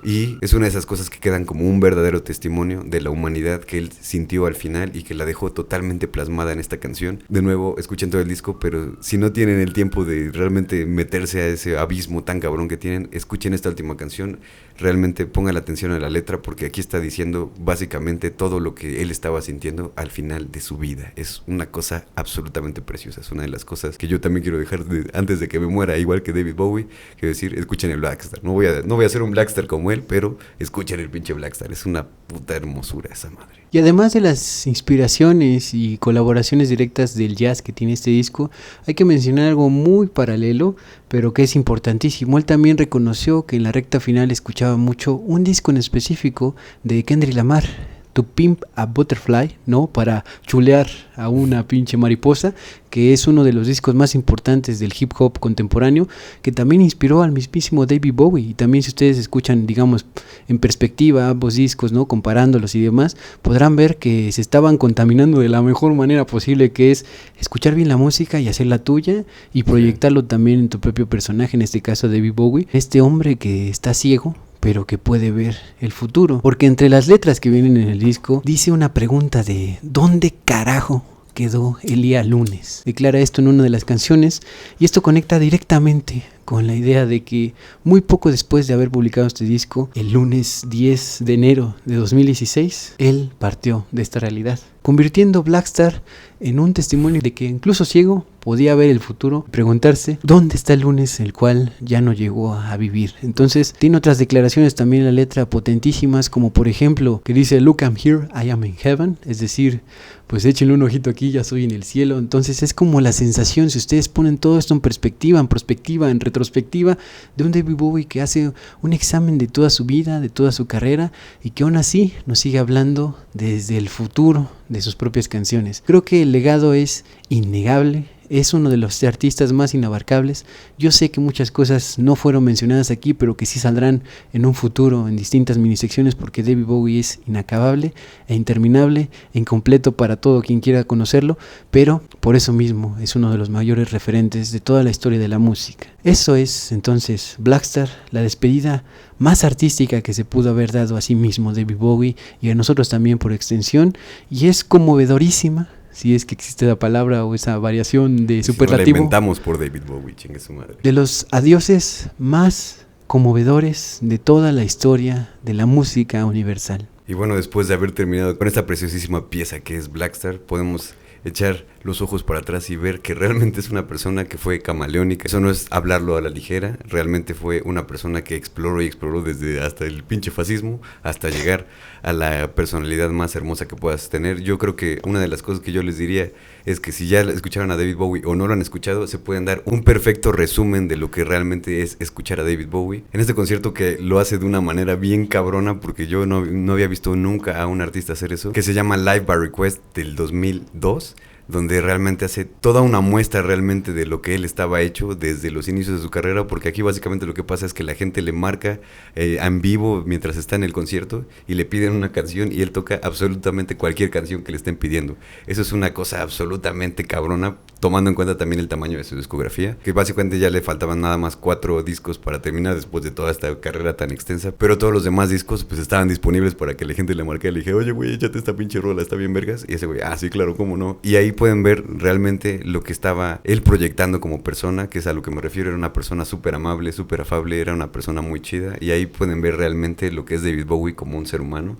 Speaker 3: Y es una de esas cosas que quedan como un verdadero testimonio de la humanidad que él sintió al final y que la dejó totalmente plasmada en esta canción. De nuevo, escuchen todo el disco, pero si no tienen el tiempo de realmente meterse a ese abismo tan cabrón que tienen, escuchen esta última canción. Realmente pongan la atención a la letra porque aquí está diciendo básicamente todo lo que él estaba sintiendo al final de su vida. Es una cosa absolutamente preciosa. Es una de las cosas que yo también quiero dejar antes de que me muera, igual que David Bowie, que decir, escuchen el Blackstar. No voy a hacer un Blackstar como él, pero escuchen el pinche Blackstar. Es una puta hermosura esa madre.
Speaker 2: Y además de las inspiraciones y colaboraciones directas del jazz que tiene este disco, hay que mencionar algo muy paralelo, pero que es importantísimo. Él también reconoció que en la recta final escuchaba mucho un disco en específico de Kendrick Lamar, To Pimp a Butterfly, ¿no? Para chulear a una pinche mariposa, que es uno de los discos más importantes del hip hop contemporáneo, que también inspiró al mismísimo David Bowie. Y también si ustedes escuchan, digamos, en perspectiva ambos discos, ¿no? Comparándolos y demás, podrán ver que se estaban contaminando de la mejor manera posible, que es escuchar bien la música y hacerla tuya y proyectarlo también en tu propio personaje, en este caso David Bowie, este hombre que está ciego, pero que puede ver el futuro. Porque entre las letras que vienen en el disco, dice una pregunta de ¿dónde carajo quedó Elías Lunes? Declara esto en una de las canciones y esto conecta directamente con la idea de que muy poco después de haber publicado este disco, el lunes 10 de enero de 2016, él partió de esta realidad, convirtiendo Blackstar en un testimonio de que incluso ciego podía ver el futuro, preguntarse dónde está el lunes, el cual ya no llegó a vivir. Entonces tiene otras declaraciones también en la letra potentísimas, como por ejemplo que dice Look, I'm here, I am in heaven, es decir, pues échenle un ojito aquí, ya soy en el cielo. Entonces es como la sensación, si ustedes ponen todo esto en perspectiva, en retrospectiva, de un David Bowie que hace un examen de toda su vida, de toda su carrera, y que aún así nos sigue hablando desde el futuro de sus propias canciones. Creo que el legado es innegable. Es uno de los artistas más inabarcables. Yo sé que muchas cosas no fueron mencionadas aquí, pero que sí saldrán en un futuro en distintas minisecciones, porque David Bowie es inacabable e interminable e incompleto para todo quien quiera conocerlo, pero por eso mismo es uno de los mayores referentes de toda la historia de la música. Eso es entonces Blackstar, la despedida más artística que se pudo haber dado a sí mismo David Bowie y a nosotros también por extensión, y es conmovedorísima, si es que existe la palabra o esa variación de superlativo.
Speaker 3: Si no la inventamos por David Bowie, chingue su madre.
Speaker 2: De los adioses más conmovedores de toda la historia de la música universal.
Speaker 3: Y bueno, después de haber terminado con esta preciosísima pieza que es Blackstar, podemos echar los ojos para atrás y ver que realmente es una persona que fue camaleónica. Eso no es hablarlo a la ligera, realmente fue una persona que exploró desde hasta el pinche fascismo hasta llegar a la personalidad más hermosa que puedas tener. Yo creo que una de las cosas que yo les diría es que si ya escucharon a David Bowie o no lo han escuchado, se pueden dar un perfecto resumen de lo que realmente es escuchar a David Bowie en este concierto, que lo hace de una manera bien cabrona, porque yo no había visto nunca a un artista hacer eso, que se llama Live by Request del 2002, donde realmente hace toda una muestra realmente de lo que él estaba hecho desde los inicios de su carrera, porque aquí básicamente lo que pasa es que la gente le marca en vivo mientras está en el concierto y le piden una canción y él toca absolutamente cualquier canción que le estén pidiendo. Eso es una cosa absolutamente cabrona, tomando en cuenta también el tamaño de su discografía, que básicamente ya le faltaban nada más 4 discos para terminar después de toda esta carrera tan extensa, pero todos los demás discos pues estaban disponibles para que la gente le marcara y le dije, oye güey, échate esta pinche rola, está bien vergas, y ese güey, sí claro, cómo no, y ahí pueden ver realmente lo que estaba él proyectando como persona, que es a lo que me refiero. Era una persona súper amable, súper afable, era una persona muy chida, y ahí pueden ver realmente lo que es David Bowie como un ser humano,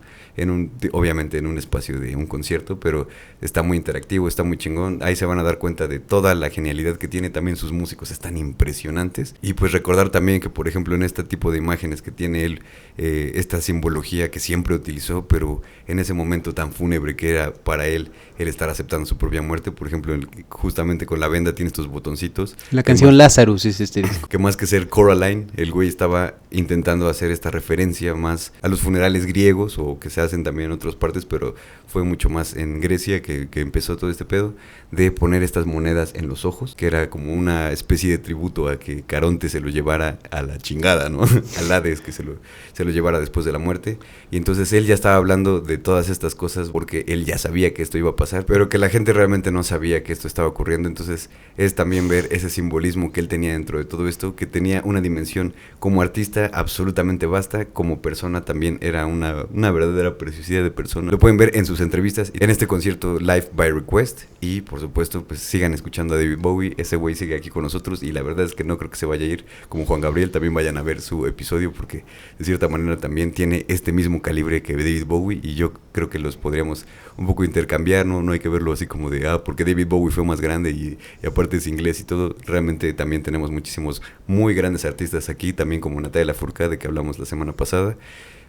Speaker 3: obviamente en un espacio de un concierto, pero está muy interactivo, está muy chingón. Ahí se van a dar cuenta de toda la genialidad que tiene. También sus músicos están impresionantes. Y pues recordar también que, por ejemplo, en este tipo de imágenes que tiene él, esta simbología que siempre utilizó, pero en ese momento tan fúnebre que era para él el estar aceptando su propia muerte. Por ejemplo, justamente con la venda tiene estos botoncitos.
Speaker 2: La canción Lazarus es este disco.
Speaker 3: Que más que ser Coraline, el güey estaba intentando hacer esta referencia más a los funerales griegos, o que se hacen también en otras partes, pero fue mucho más en Grecia que empezó todo este pedo de poner estas monedas en los ojos, que era como una especie de tributo a que Caronte se lo llevara a la chingada, ¿no? Al Hades, que se lo llevara después de la muerte. Y entonces él ya estaba hablando de todas estas cosas porque él ya sabía que esto iba a pasar, pero que la gente realmente no sabía que esto estaba ocurriendo. Entonces es también ver ese simbolismo que él tenía dentro de todo esto, que tenía una dimensión como artista absolutamente vasta, como persona también era una verdadera preciosidad de persona. Lo pueden ver en sus entrevistas, en este concierto Live by Request. Y por supuesto, pues sigan escuchando a David Bowie. Ese güey sigue aquí con nosotros y la verdad es que no creo que se vaya a ir como Juan Gabriel. También vayan a ver su episodio porque de cierta manera también tiene este mismo calibre que David Bowie, y yo creo que los podríamos un poco intercambiar, no hay que verlo así como de porque David Bowie fue más grande y aparte es inglés y todo. Realmente también tenemos muchísimos muy grandes artistas aquí, también como Natalia Lafourcade, de que hablamos la semana pasada.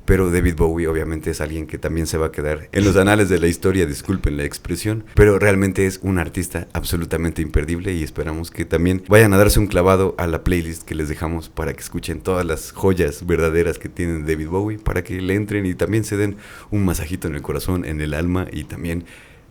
Speaker 3: Pero David Bowie obviamente es alguien que también se va a quedar en los anales de la historia, disculpen la expresión, pero realmente es un artista absolutamente imperdible, y esperamos que también vayan a darse un clavado a la playlist que les dejamos para que escuchen todas las joyas verdaderas que tiene David Bowie, para que le entren y también se den un masajito en el corazón, en el alma, y también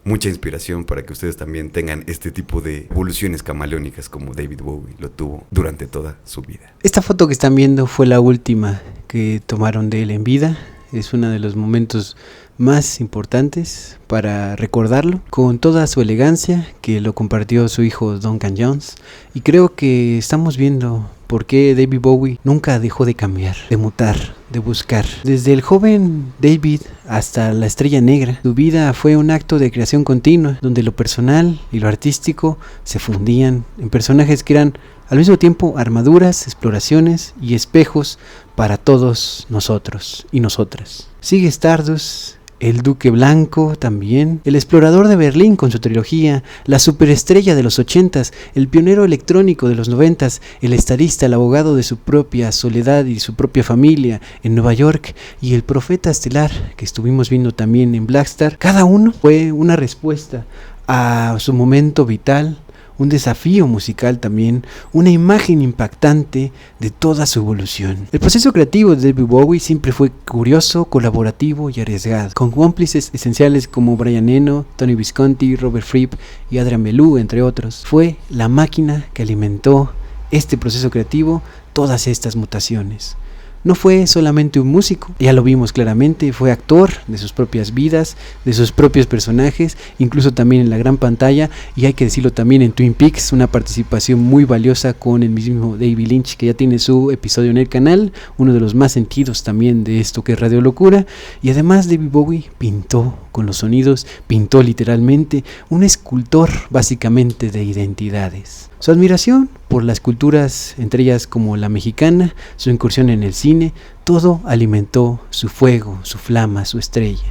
Speaker 3: mucha inspiración para que ustedes también tengan este tipo de evoluciones camaleónicas como David Bowie lo tuvo durante toda su vida.
Speaker 2: Esta foto que están viendo fue la última que tomaron de él en vida. Es uno de los momentos más importantes para recordarlo, con toda su elegancia, que lo compartió su hijo Duncan Jones. Y creo que estamos viendo por qué David Bowie nunca dejó de cambiar, de mutar, de buscar. Desde el joven David hasta la estrella negra, su vida fue un acto de creación continua, donde lo personal y lo artístico se fundían en personajes que eran al mismo tiempo armaduras, exploraciones y espejos para todos nosotros y nosotras. Sigue Stardust, el Duque Blanco también, el explorador de Berlín con su trilogía, la superestrella de los 80s, el pionero electrónico de los 90s, el estadista, el abogado de su propia soledad y su propia familia en Nueva York, y el profeta estelar que estuvimos viendo también en Blackstar. Cada uno fue una respuesta a su momento vital, un desafío musical también, una imagen impactante de toda su evolución. El proceso creativo de David Bowie siempre fue curioso, colaborativo y arriesgado, con cómplices esenciales como Brian Eno, Tony Visconti, Robert Fripp y Adrian Belew, entre otros. Fue la máquina que alimentó este proceso creativo, todas estas mutaciones. No fue solamente un músico, ya lo vimos claramente, fue actor de sus propias vidas, de sus propios personajes, incluso también en la gran pantalla, y hay que decirlo también en Twin Peaks, una participación muy valiosa con el mismo David Lynch, que ya tiene su episodio en el canal, uno de los más sentidos también de esto que es Radio Locura. Y además David Bowie pintó con los sonidos, pintó literalmente, un escultor básicamente de identidades. Su admiración por las culturas, entre ellas como la mexicana, su incursión en el cine, todo alimentó su fuego, su flama, su estrella.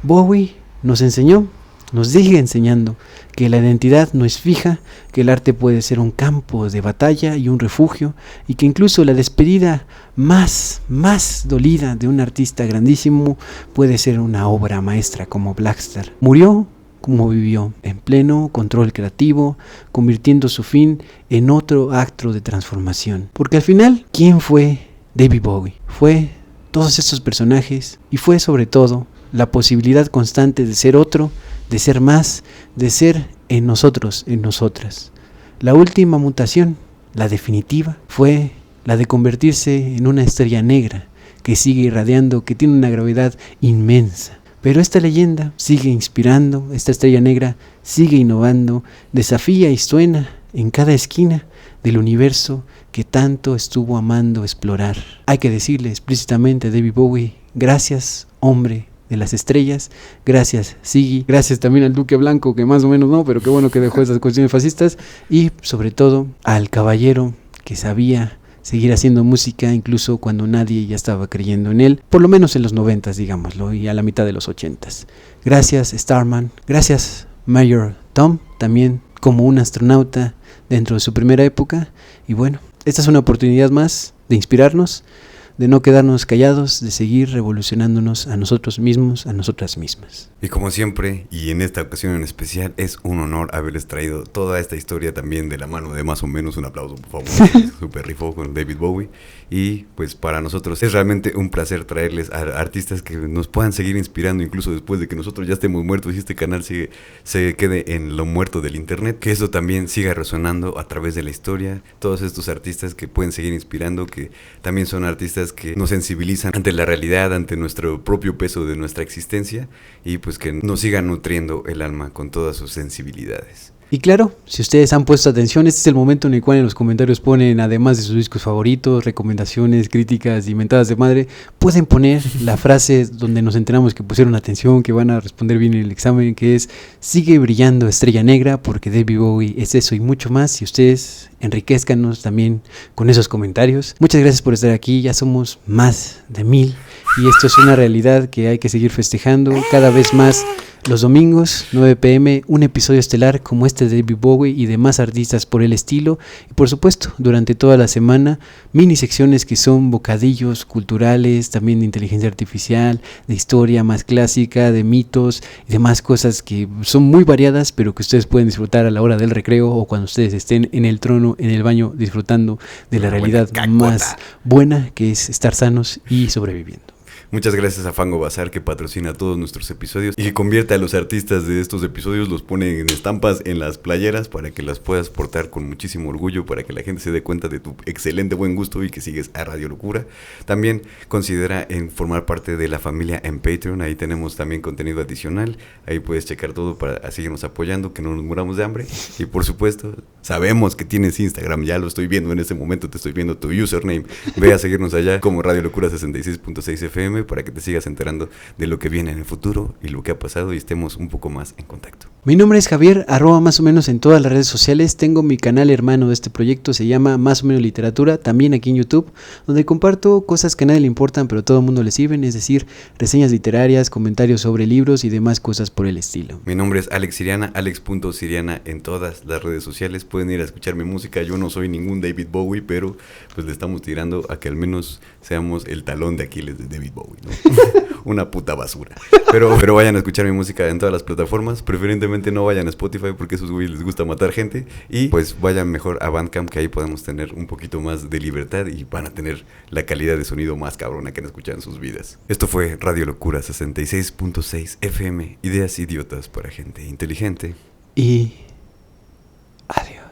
Speaker 2: Bowie nos enseñó, nos sigue enseñando que la identidad no es fija, que el arte puede ser un campo de batalla y un refugio, y que incluso la despedida más dolida de un artista grandísimo puede ser una obra maestra como Blackstar. Murió como vivió, en pleno control creativo, convirtiendo su fin en otro acto de transformación. Porque al final, ¿quién fue David Bowie? Fue todos estos personajes, y fue sobre todo la posibilidad constante de ser otro, de ser más, de ser en nosotros, en nosotras. La última mutación, la definitiva, fue la de convertirse en una estrella negra que sigue irradiando, que tiene una gravedad inmensa. Pero esta leyenda sigue inspirando, esta estrella negra sigue innovando, desafía y suena en cada esquina del universo que tanto estuvo amando explorar. Hay que decirle explícitamente a David Bowie, gracias, hombre de las estrellas, gracias Ziggy, gracias también al Duque Blanco, que más o menos no, pero qué bueno que dejó esas cuestiones fascistas, y sobre todo al caballero que sabía seguir haciendo música incluso cuando nadie ya estaba creyendo en él, por lo menos en los 90s, digámoslo, y a la mitad de los 80s. Gracias Starman, gracias Major Tom, también como un astronauta dentro de su primera época. Y bueno, esta es una oportunidad más de inspirarnos, de no quedarnos callados, de seguir revolucionándonos a nosotros mismos, a nosotras mismas.
Speaker 3: Y como siempre, y en esta ocasión en especial, es un honor haberles traído toda esta historia también de la mano de más o menos. Un aplauso, por favor. Super rifó con David Bowie. Y pues para nosotros es realmente un placer traerles a artistas que nos puedan seguir inspirando incluso después de que nosotros ya estemos muertos y este canal se quede en lo muerto del internet. Que eso también siga resonando a través de la historia. Todos estos artistas que pueden seguir inspirando, que también son artistas que nos sensibilizan ante la realidad, ante nuestro propio peso de nuestra existencia, y pues que nos sigan nutriendo el alma con todas sus sensibilidades.
Speaker 2: Y claro, si ustedes han puesto atención, este es el momento en el cual en los comentarios ponen, además de sus discos favoritos, recomendaciones, críticas y mentadas de madre, pueden poner la frase donde nos enteramos que pusieron atención, que van a responder bien en el examen, que es: sigue brillando estrella negra, porque David Bowie es eso y mucho más. Y ustedes enriquezcanos también con esos comentarios. Muchas gracias por estar aquí, ya somos más de 1000 y esto es una realidad que hay que seguir festejando cada vez más. Los domingos, 9 p.m, un episodio estelar como este de David Bowie y demás artistas por el estilo. Y por supuesto, durante toda la semana, mini secciones que son bocadillos culturales, también de inteligencia artificial, de historia más clásica, de mitos y demás cosas que son muy variadas, pero que ustedes pueden disfrutar a la hora del recreo o cuando ustedes estén en el trono, en el baño, disfrutando de la realidad más buena, que es estar sanos y sobreviviendo.
Speaker 3: Muchas gracias a Fango Bazar, que patrocina todos nuestros episodios y que convierte a los artistas de estos episodios, los pone en estampas en las playeras para que las puedas portar con muchísimo orgullo, para que la gente se dé cuenta de tu excelente buen gusto y que sigues a Radio Locura. También considera en formar parte de la familia en Patreon, ahí tenemos también contenido adicional, ahí puedes checar todo para seguirnos apoyando, que no nos muramos de hambre. Y por supuesto, sabemos que tienes Instagram, ya lo estoy viendo en este momento, te estoy viendo tu username, ve a seguirnos allá como Radio Locura 66.6 FM para que te sigas enterando de lo que viene en el futuro y lo que ha pasado y estemos un poco más en contacto.
Speaker 2: Mi nombre es Javier, @ más o menos en todas las redes sociales. Tengo mi canal hermano de este proyecto, se llama Más o menos Literatura, también aquí en YouTube, donde comparto cosas que a nadie le importan pero a todo el mundo le sirven, es decir, reseñas literarias, comentarios sobre libros y demás cosas por el estilo.
Speaker 3: Mi nombre es Alex Siriana, alex.siriana en todas las redes sociales. Pueden ir a escuchar mi música. Yo no soy ningún David Bowie, pero pues le estamos tirando a que al menos seamos el talón de Aquiles de David Bowie, ¿no? Una puta basura. Pero vayan a escuchar mi música en todas las plataformas. Preferentemente no vayan a Spotify porque a esos güeyes les gusta matar gente. Y pues vayan mejor a Bandcamp, que ahí podemos tener un poquito más de libertad y van a tener la calidad de sonido más cabrona que han escuchado en sus vidas. Esto fue Radio Locura 66.6 FM. Ideas idiotas para gente inteligente.
Speaker 2: Y adiós.